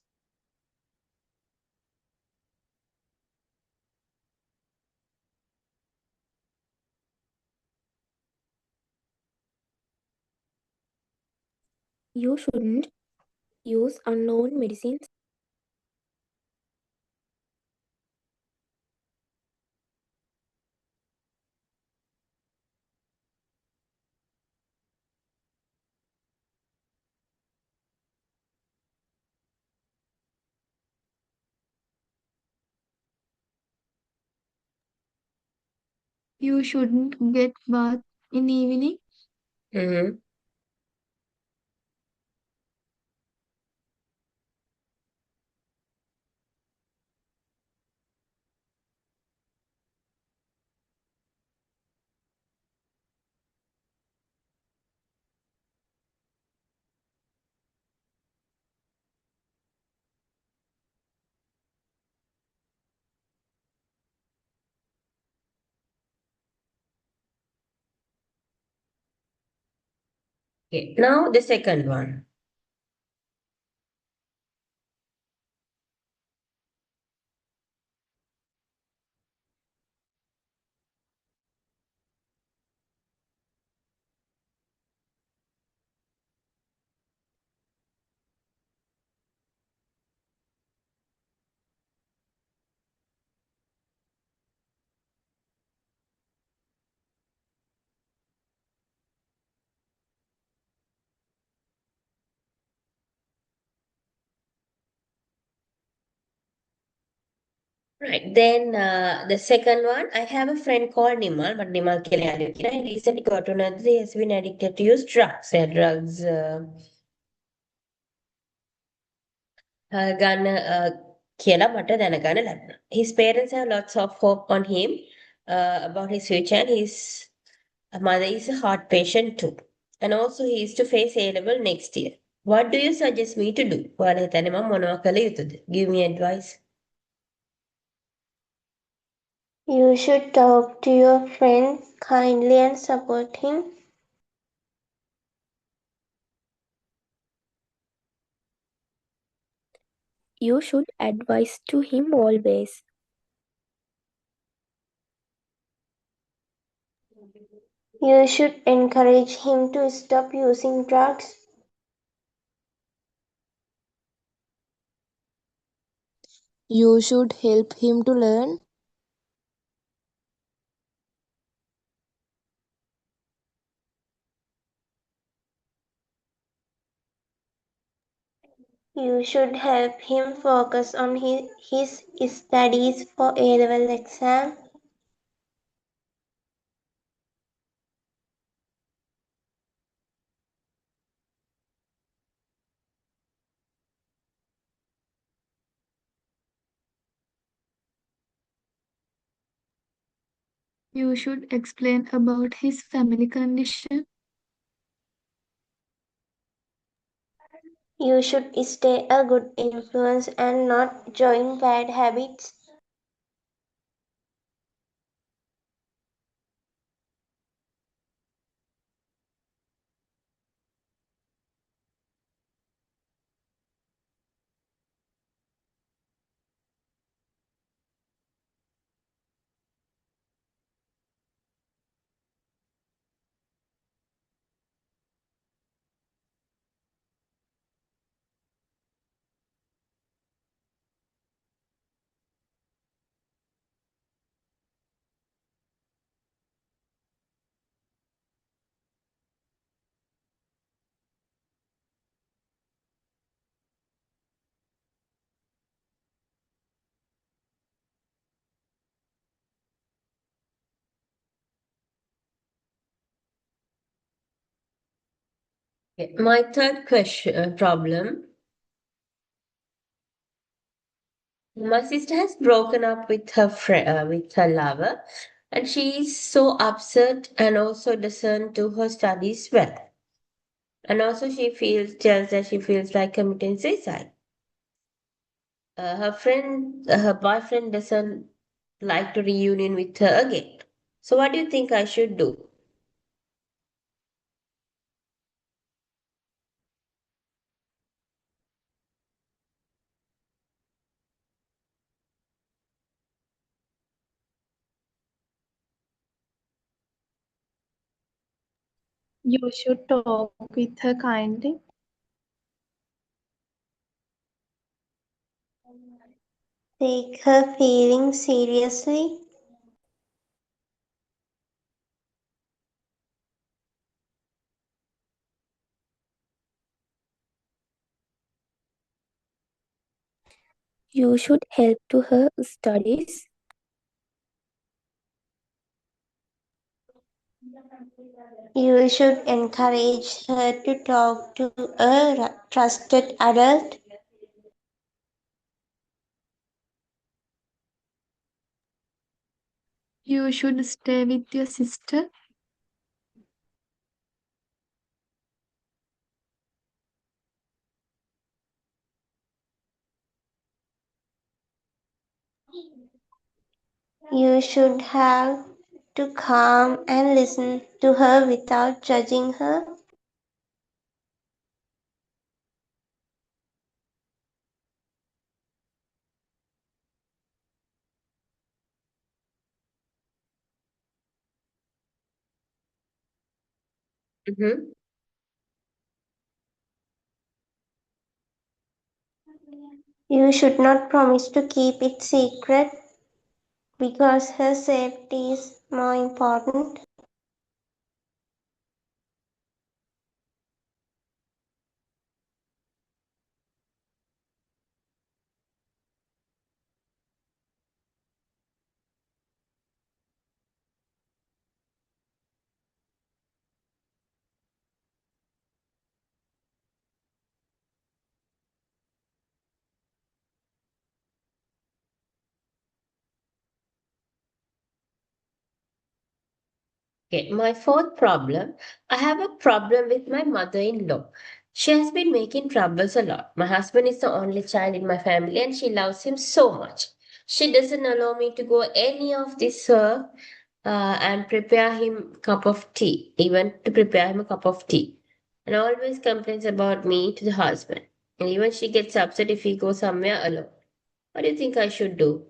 You shouldn't use unknown medicines. You shouldn't get bath in evening. Mhm. Okay. Now the second one. Right. Then the second one, I have a friend called Nimal, but Nimal Kiliadukira, he recently got to know that he has been addicted to use drugs. Drugs ගන්න කියලා මට දැනගන්න ලැබුණා. His parents have lots of hope on him about his future, and his mother is a heart patient too. And also he is to face A level next year. What do you suggest me to do? ඔයාලා හිතන්නේ මම මොනවා කළ යුතුද? Give me advice. You should talk to your friend kindly and support him. You should advise to him always. You should encourage him to stop using drugs. You should help him to learn. You should help him focus on his studies for A-level exam. You should explain about his family condition. You should stay a good influence and not join bad habits. Okay. My third question problem. My sister has broken up with her friend, with her lover, and she is so upset and also doesn't do her studies well. And also tells that she feels like committing suicide. Her boyfriend doesn't like to reunion with her again. So what do you think I should do? You should talk with her kindly. Take her feelings seriously. You should help to her studies. You should encourage her to talk to a trusted adult. You should stay with your sister. You should have to calm and listen to her without judging her. Mm-hmm. You should not promise to keep it secret because her safety is more important. Okay, my fourth problem. I have a problem with my mother-in-law. She has been making troubles a lot. My husband is the only child in my family and she loves him so much. She doesn't allow me to go any of this work and prepare him cup of tea, even to prepare him a cup of tea. And always complains about me to the husband. And even she gets upset if he goes somewhere alone. What do you think I should do?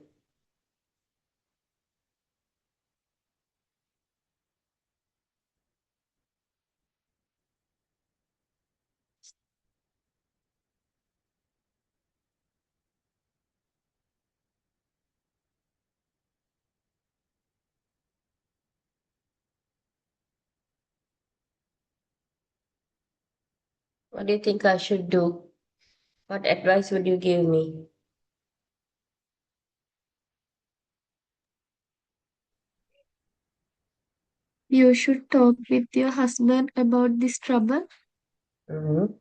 What do you think I should do? What advice would you give me? You should talk with your husband about this trouble. Mhm.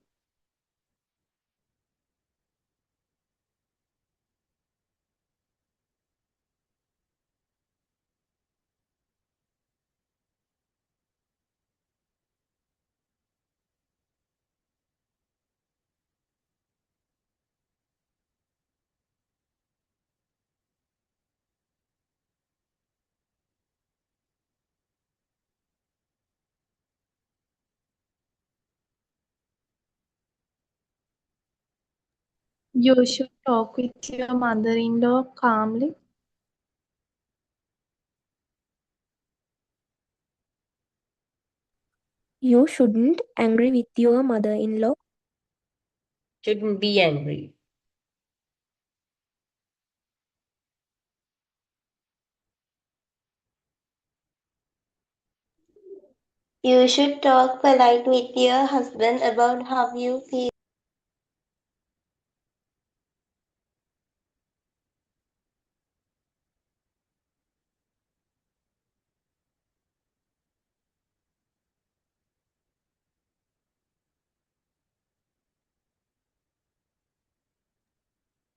You should talk with your mother-in-law calmly. You shouldn't angry with your mother-in-law. Shouldn't be angry. You should talk polite with your husband about how you feel.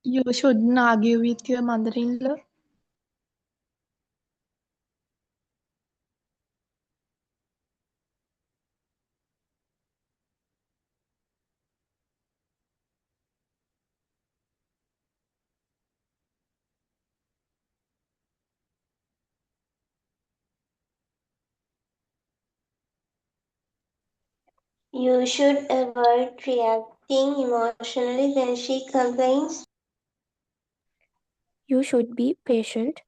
You shouldn't argue with your mother-in-law. You should avoid reacting emotionally when she complains. You should be patient.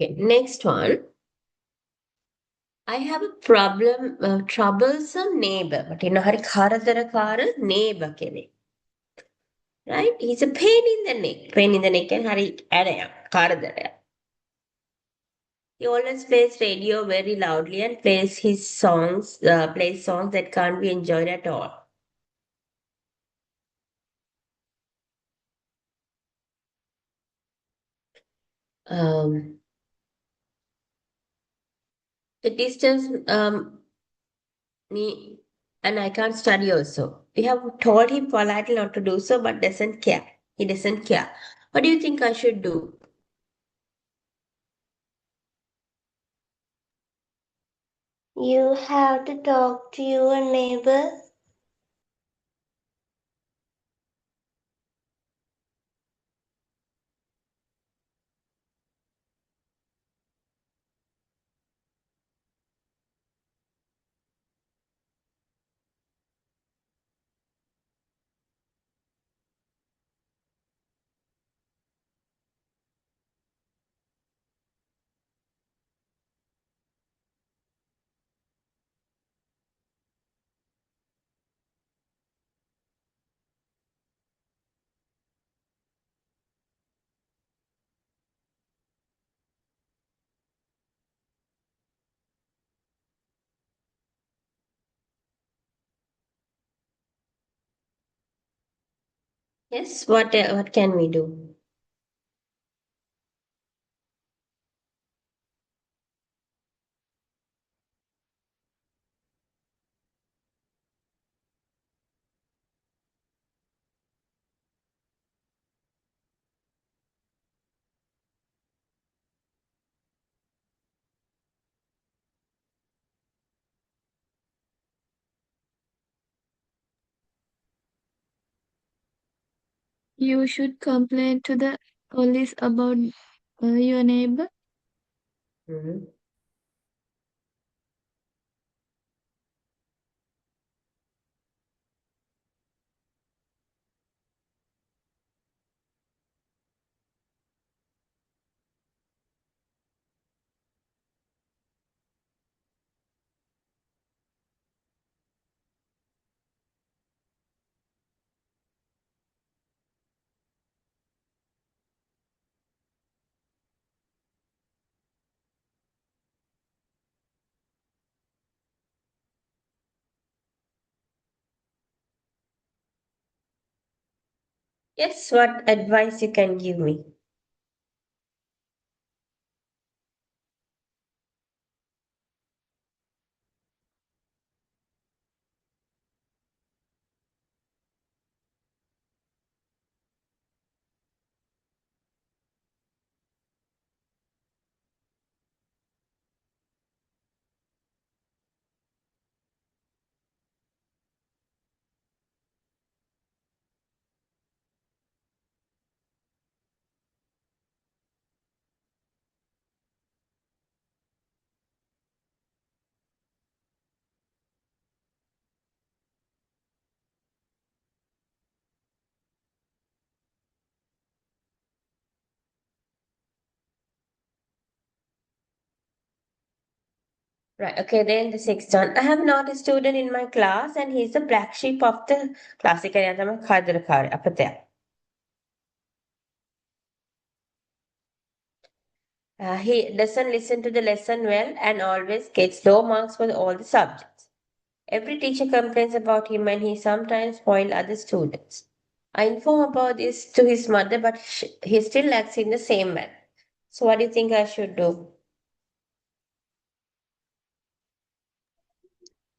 Okay, next one. I have a problem, troublesome neighbor. But you know, hari kara neighbor kene. Right? He's a pain in the neck. Pain in the neck and hari araya, karadara. He always plays radio very loudly and plays songs that can't be enjoyed at all. Um, the distance me and I can't study also. We have told him politely not to do so, but doesn't care. He doesn't care. What do you think I should do? You have to talk to your neighbor. Yes, what can we do? You should complain to the police about your neighbor. Mhm. Yes, what advice you can give me? Right. Okay. Then the sixth one. I have not a student in my class, and he's the black sheep of the class. He doesn't listen to the lesson well and always gets low marks for all the subjects. Every teacher complains about him and he sometimes spoils other students. I inform about this to his mother, but he still acts in the same manner. So, what do you think I should do?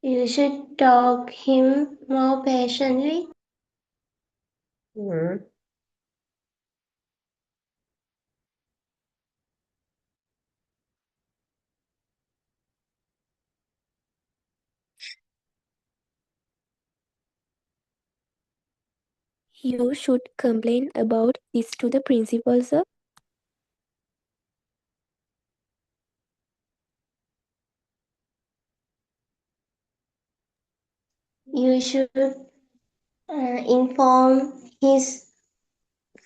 You should talk him more patiently. Hmm. You should complain about this to the principal, sir. You should inform his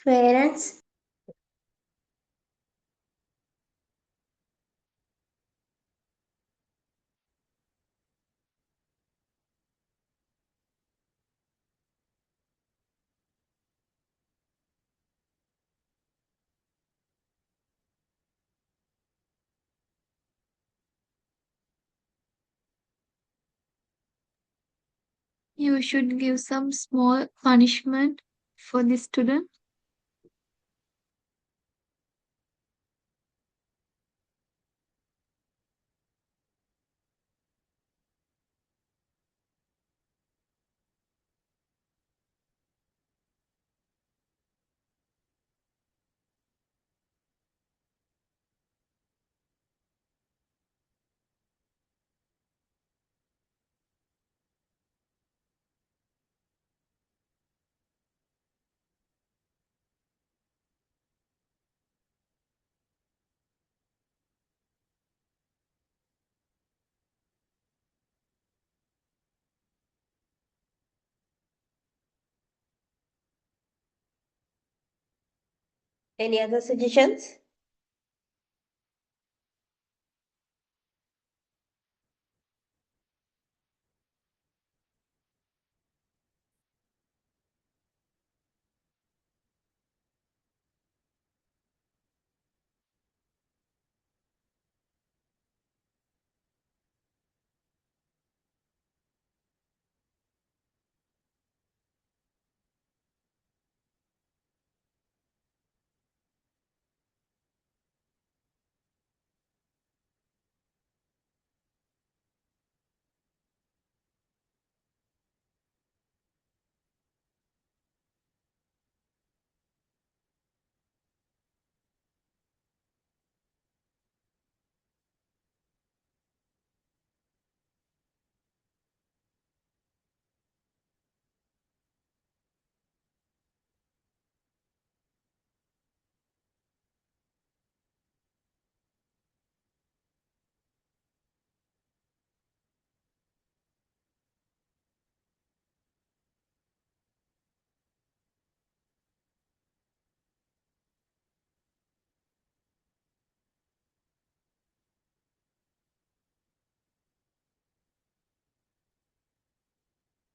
parents. You should give some small punishment for the student. Any other suggestions?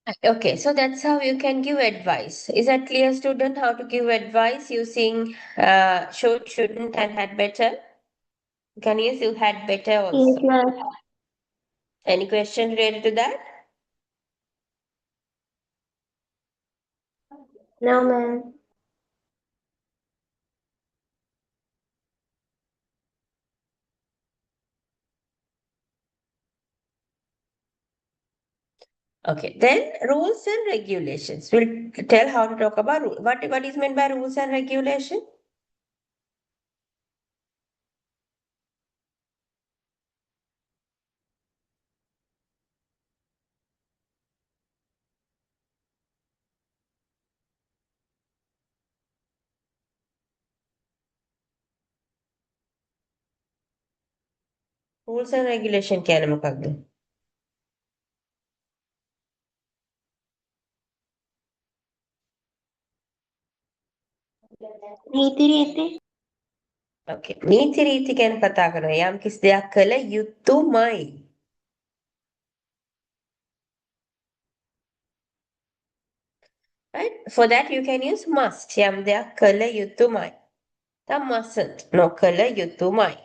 Okay, so that's how you can give advice. Is that clear, student, how to give advice using should, shouldn't, and had better? You can use you had better Yes, also. ma'am. Any question related to that? No, ma'am. Okay, then rules and regulations. We'll tell how to talk about what is meant by rules and regulation. Rules and regulation කියන්නේ මොකක්ද? නීති රීති. Okay, නීති රීති ගැන කතා කරනවා. යම් කිසි දෙයක් කළ යුතුමයි. Right? For that you can use must. යම් දෙයක් කළ යුතුමයි. The mustn't. නොකළ යුතුමයි.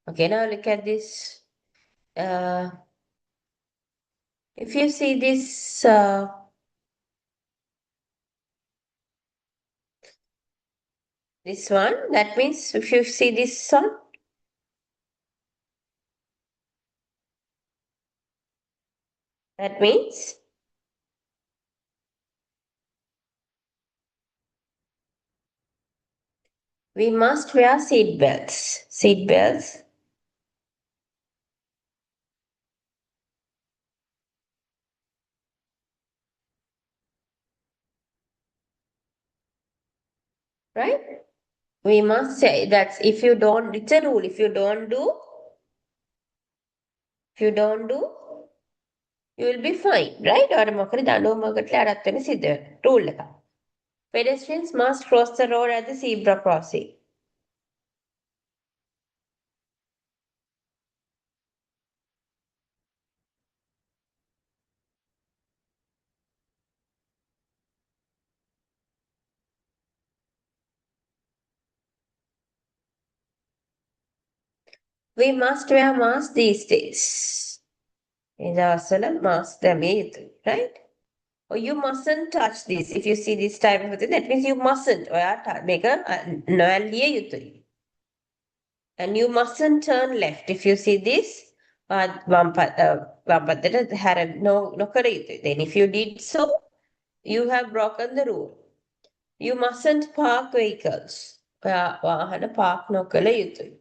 Okay, now look at this. If you see this one, that means if you see this one, that means we must wear seat belts. Seat belts. Right? We must say that's if you don't, it's a rule. If you don't do, you will be fined, right? Or මොකද දඬුවමකට අරත් වෙන සිද්ධ වෙනවා. Rule එක. Pedestrians must cross the road at the zebra crossing. We must wear masks these days. In the දවස්වල mask දැමිය යුතුයි, right? Or you mustn't touch this. If you see this type of thing, that means you mustn't. ඔයා මේක නොඇල්ලිය යුතුයි. And you mustn't turn left. If you see this, වම් පැත්තට හැර නොකර යුතුයි. Then if you did so, you have broken the rule. You mustn't park vehicles. ඔයා වාහන park නොකළ යුතුයි.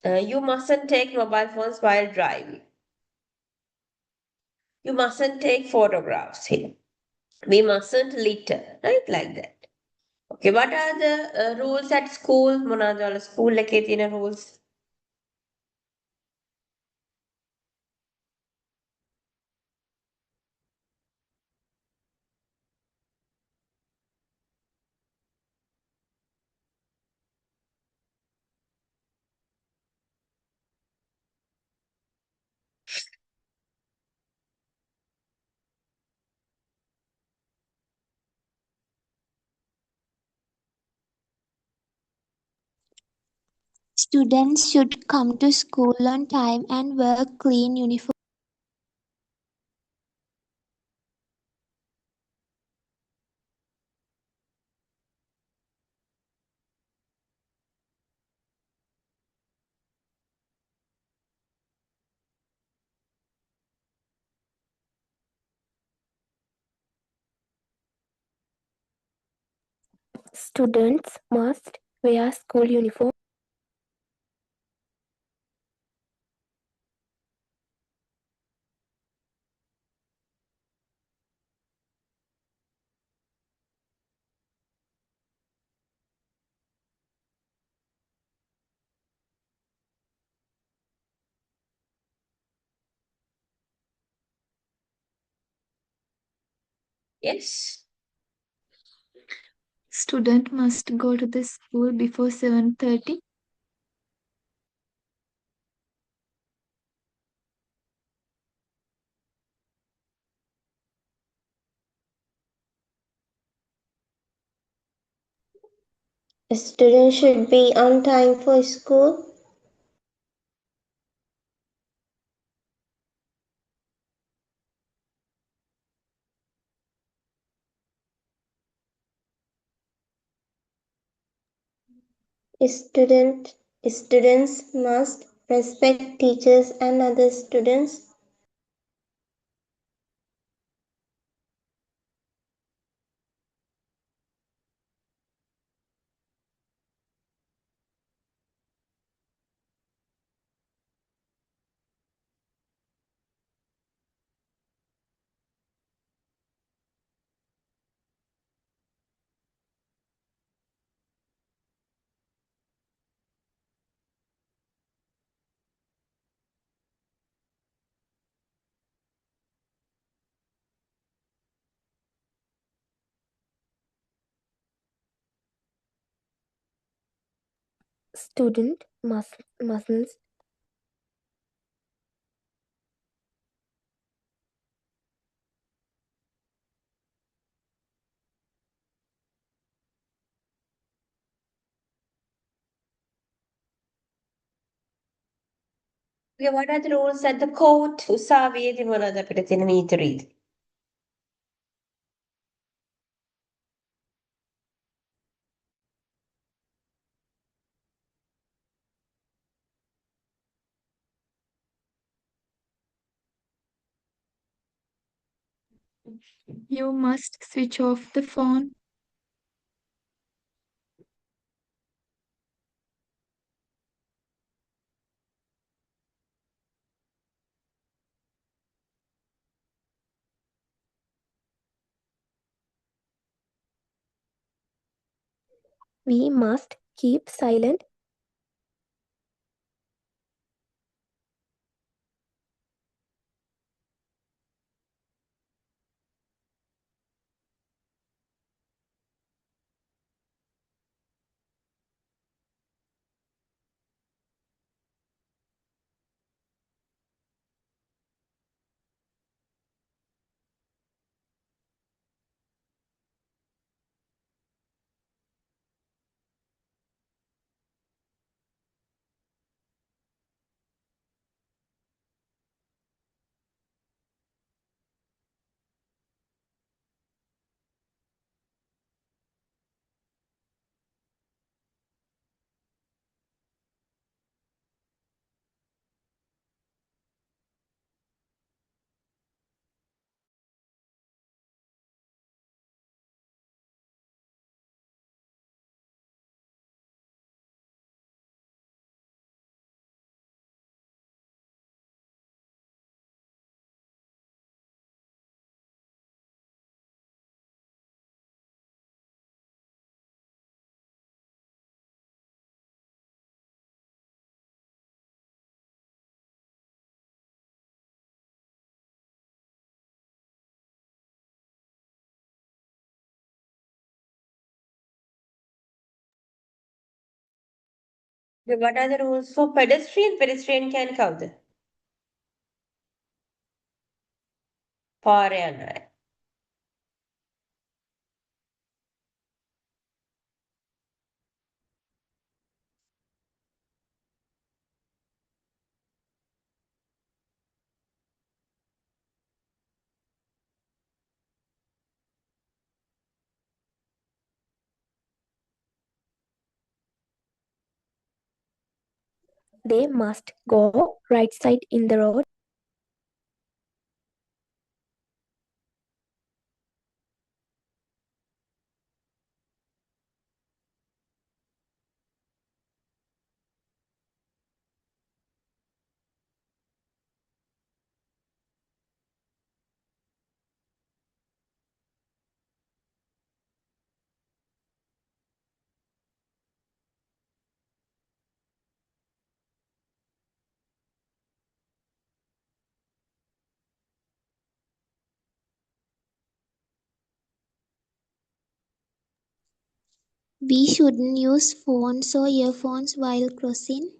You mustn't take mobile phones while driving. You mustn't take photographs here. We mustn't litter, right? Like that. Okay, what are the rules at school? මොනවද ඔයාලා school එකේ තියෙන rules? Students should come to school on time and wear clean uniform. Students must wear school uniform. Yes. Student must go to the school before 7:30. A student should be on time for school. Student, Students must respect teachers and other students. Student mustn't Okay, what are the rules at the court? උසාවියේදී මොනවද අපිට තියෙන නීති රීති? You must switch off the phone. we must keep silent. Okay, what are the rules for pedestrian? Pedestrian කියන්නේ කවුද? පාරේ යන අය. They must go right side in the road. We shouldn't use phones or earphones while crossing.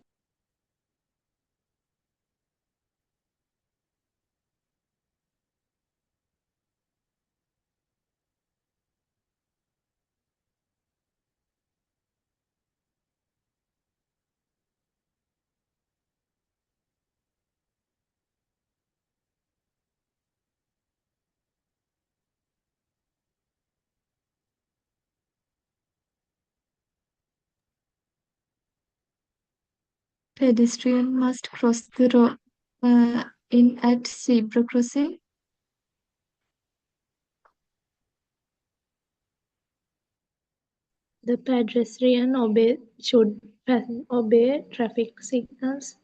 Pedestrian must cross the road in at zebra crossing. The pedestrian should obey traffic signals.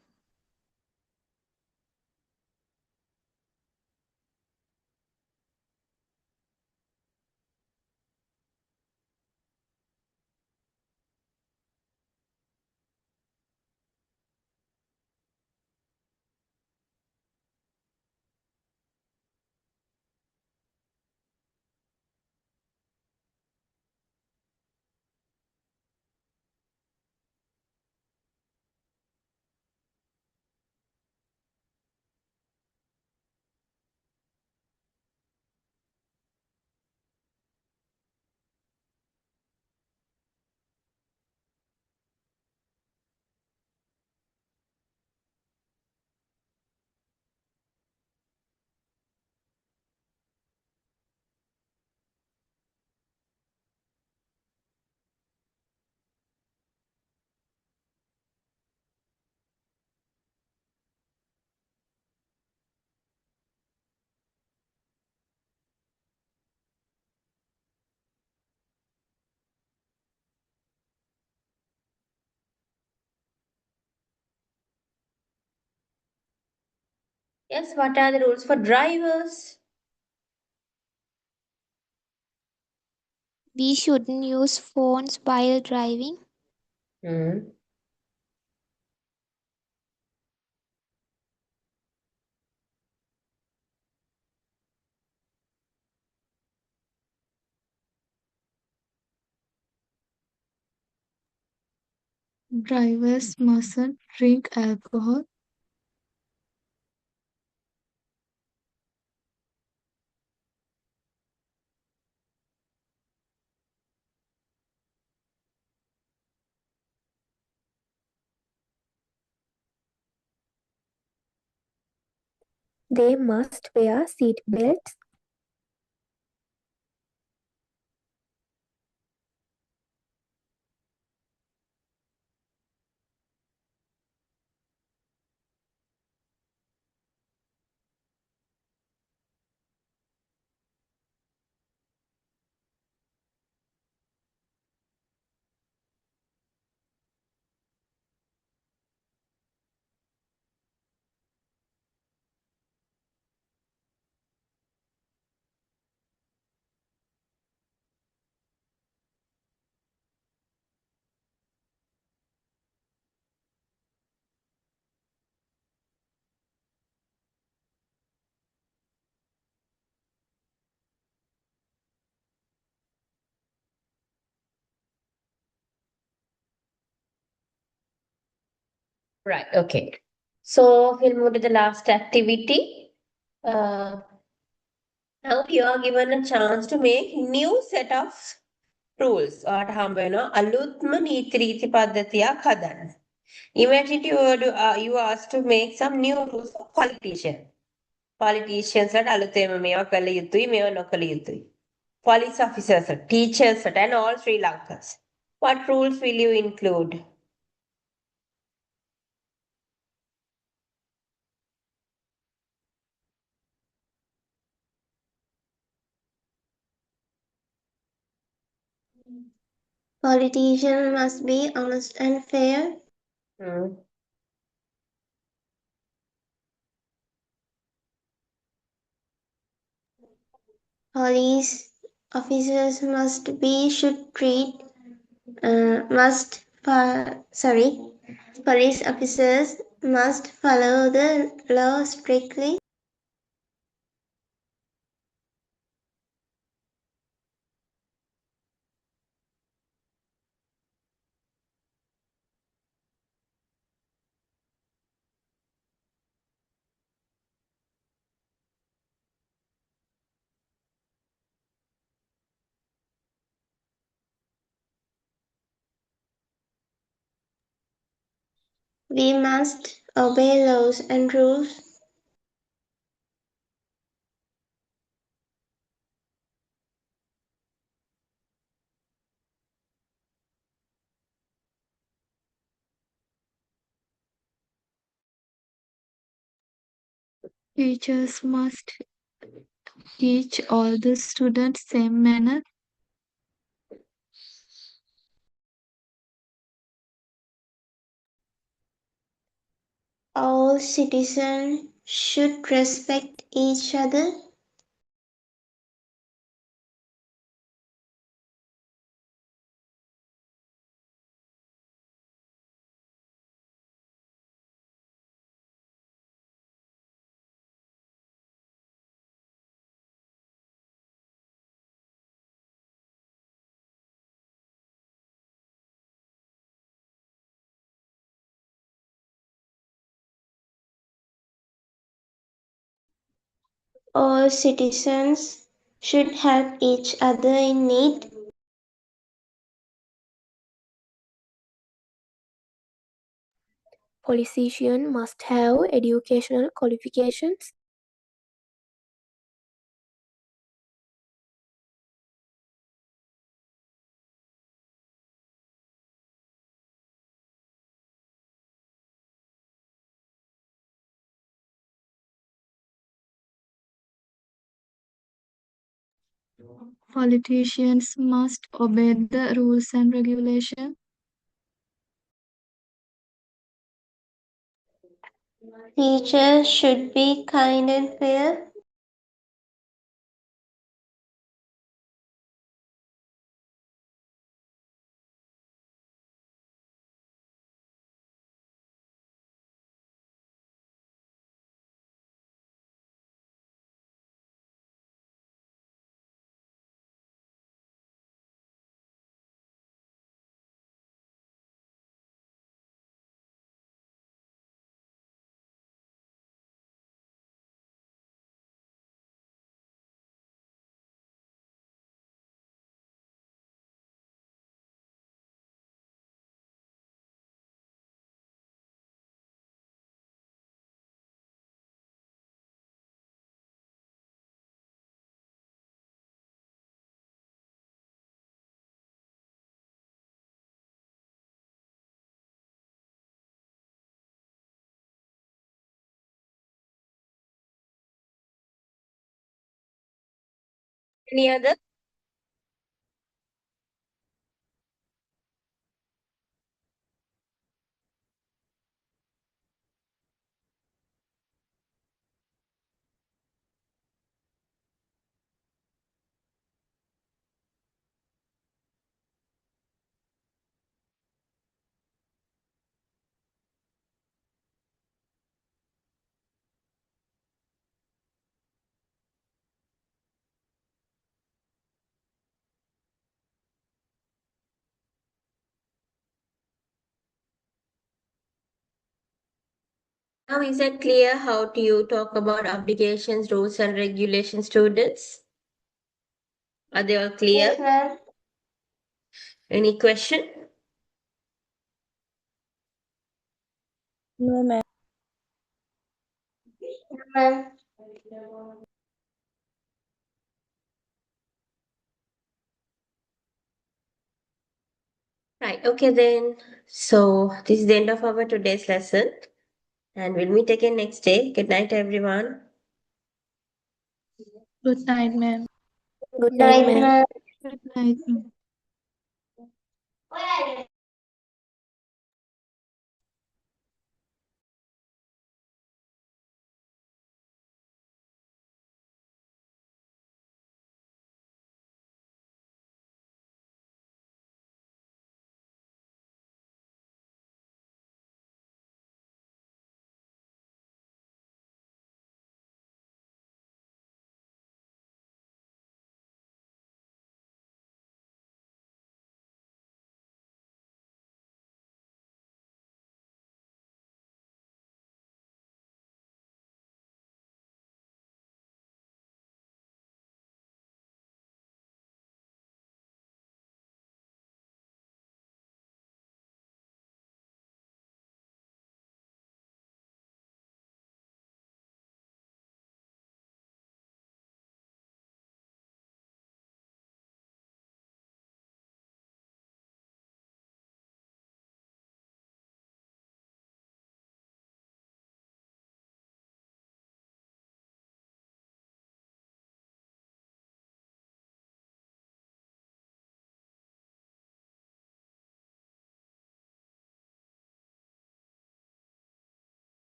Yes, what are the rules for drivers? We shouldn't use phones while driving. Hmm. Drivers mustn't drink alcohol. They must wear seat belts. Right, okay. So we'll move to the last activity. Now you are given a chance to make new set of rules. ඔයාට හම්බ වෙනවා අලුත්ම නීති රීති පද්ධතියක් හදන්න. Imagine you are asked to make some new rules for politicians. Politicians ට අලුතෙන්ම මේවා කළ යුතුයි මේවා නොකළ යුතුයි. Police officers, teachers, and all Sri Lankans. What rules will you include? Politicians must be honest and fair. Hmm. Police officers should treat police officers must follow the law strictly. We must obey laws and rules. Teachers must teach all the students same manner. All citizens should respect each other. All citizens should help each other in need. Politicians must have educational qualifications. Politicians must obey the rules and regulations. Teachers should be kind and fair. Any other? Now, is that clear? How do you talk about obligations, rules, and regulations, students? Are they all clear? Yes, ma'am. Any question? No, ma'am. Ma'am. Right, okay then. So, this is the end of our today's lesson, and we'll meet again next day. Good night, everyone. Good night, ma'am. Good night, Night, ma'am. ma'am. Good night, ma'am.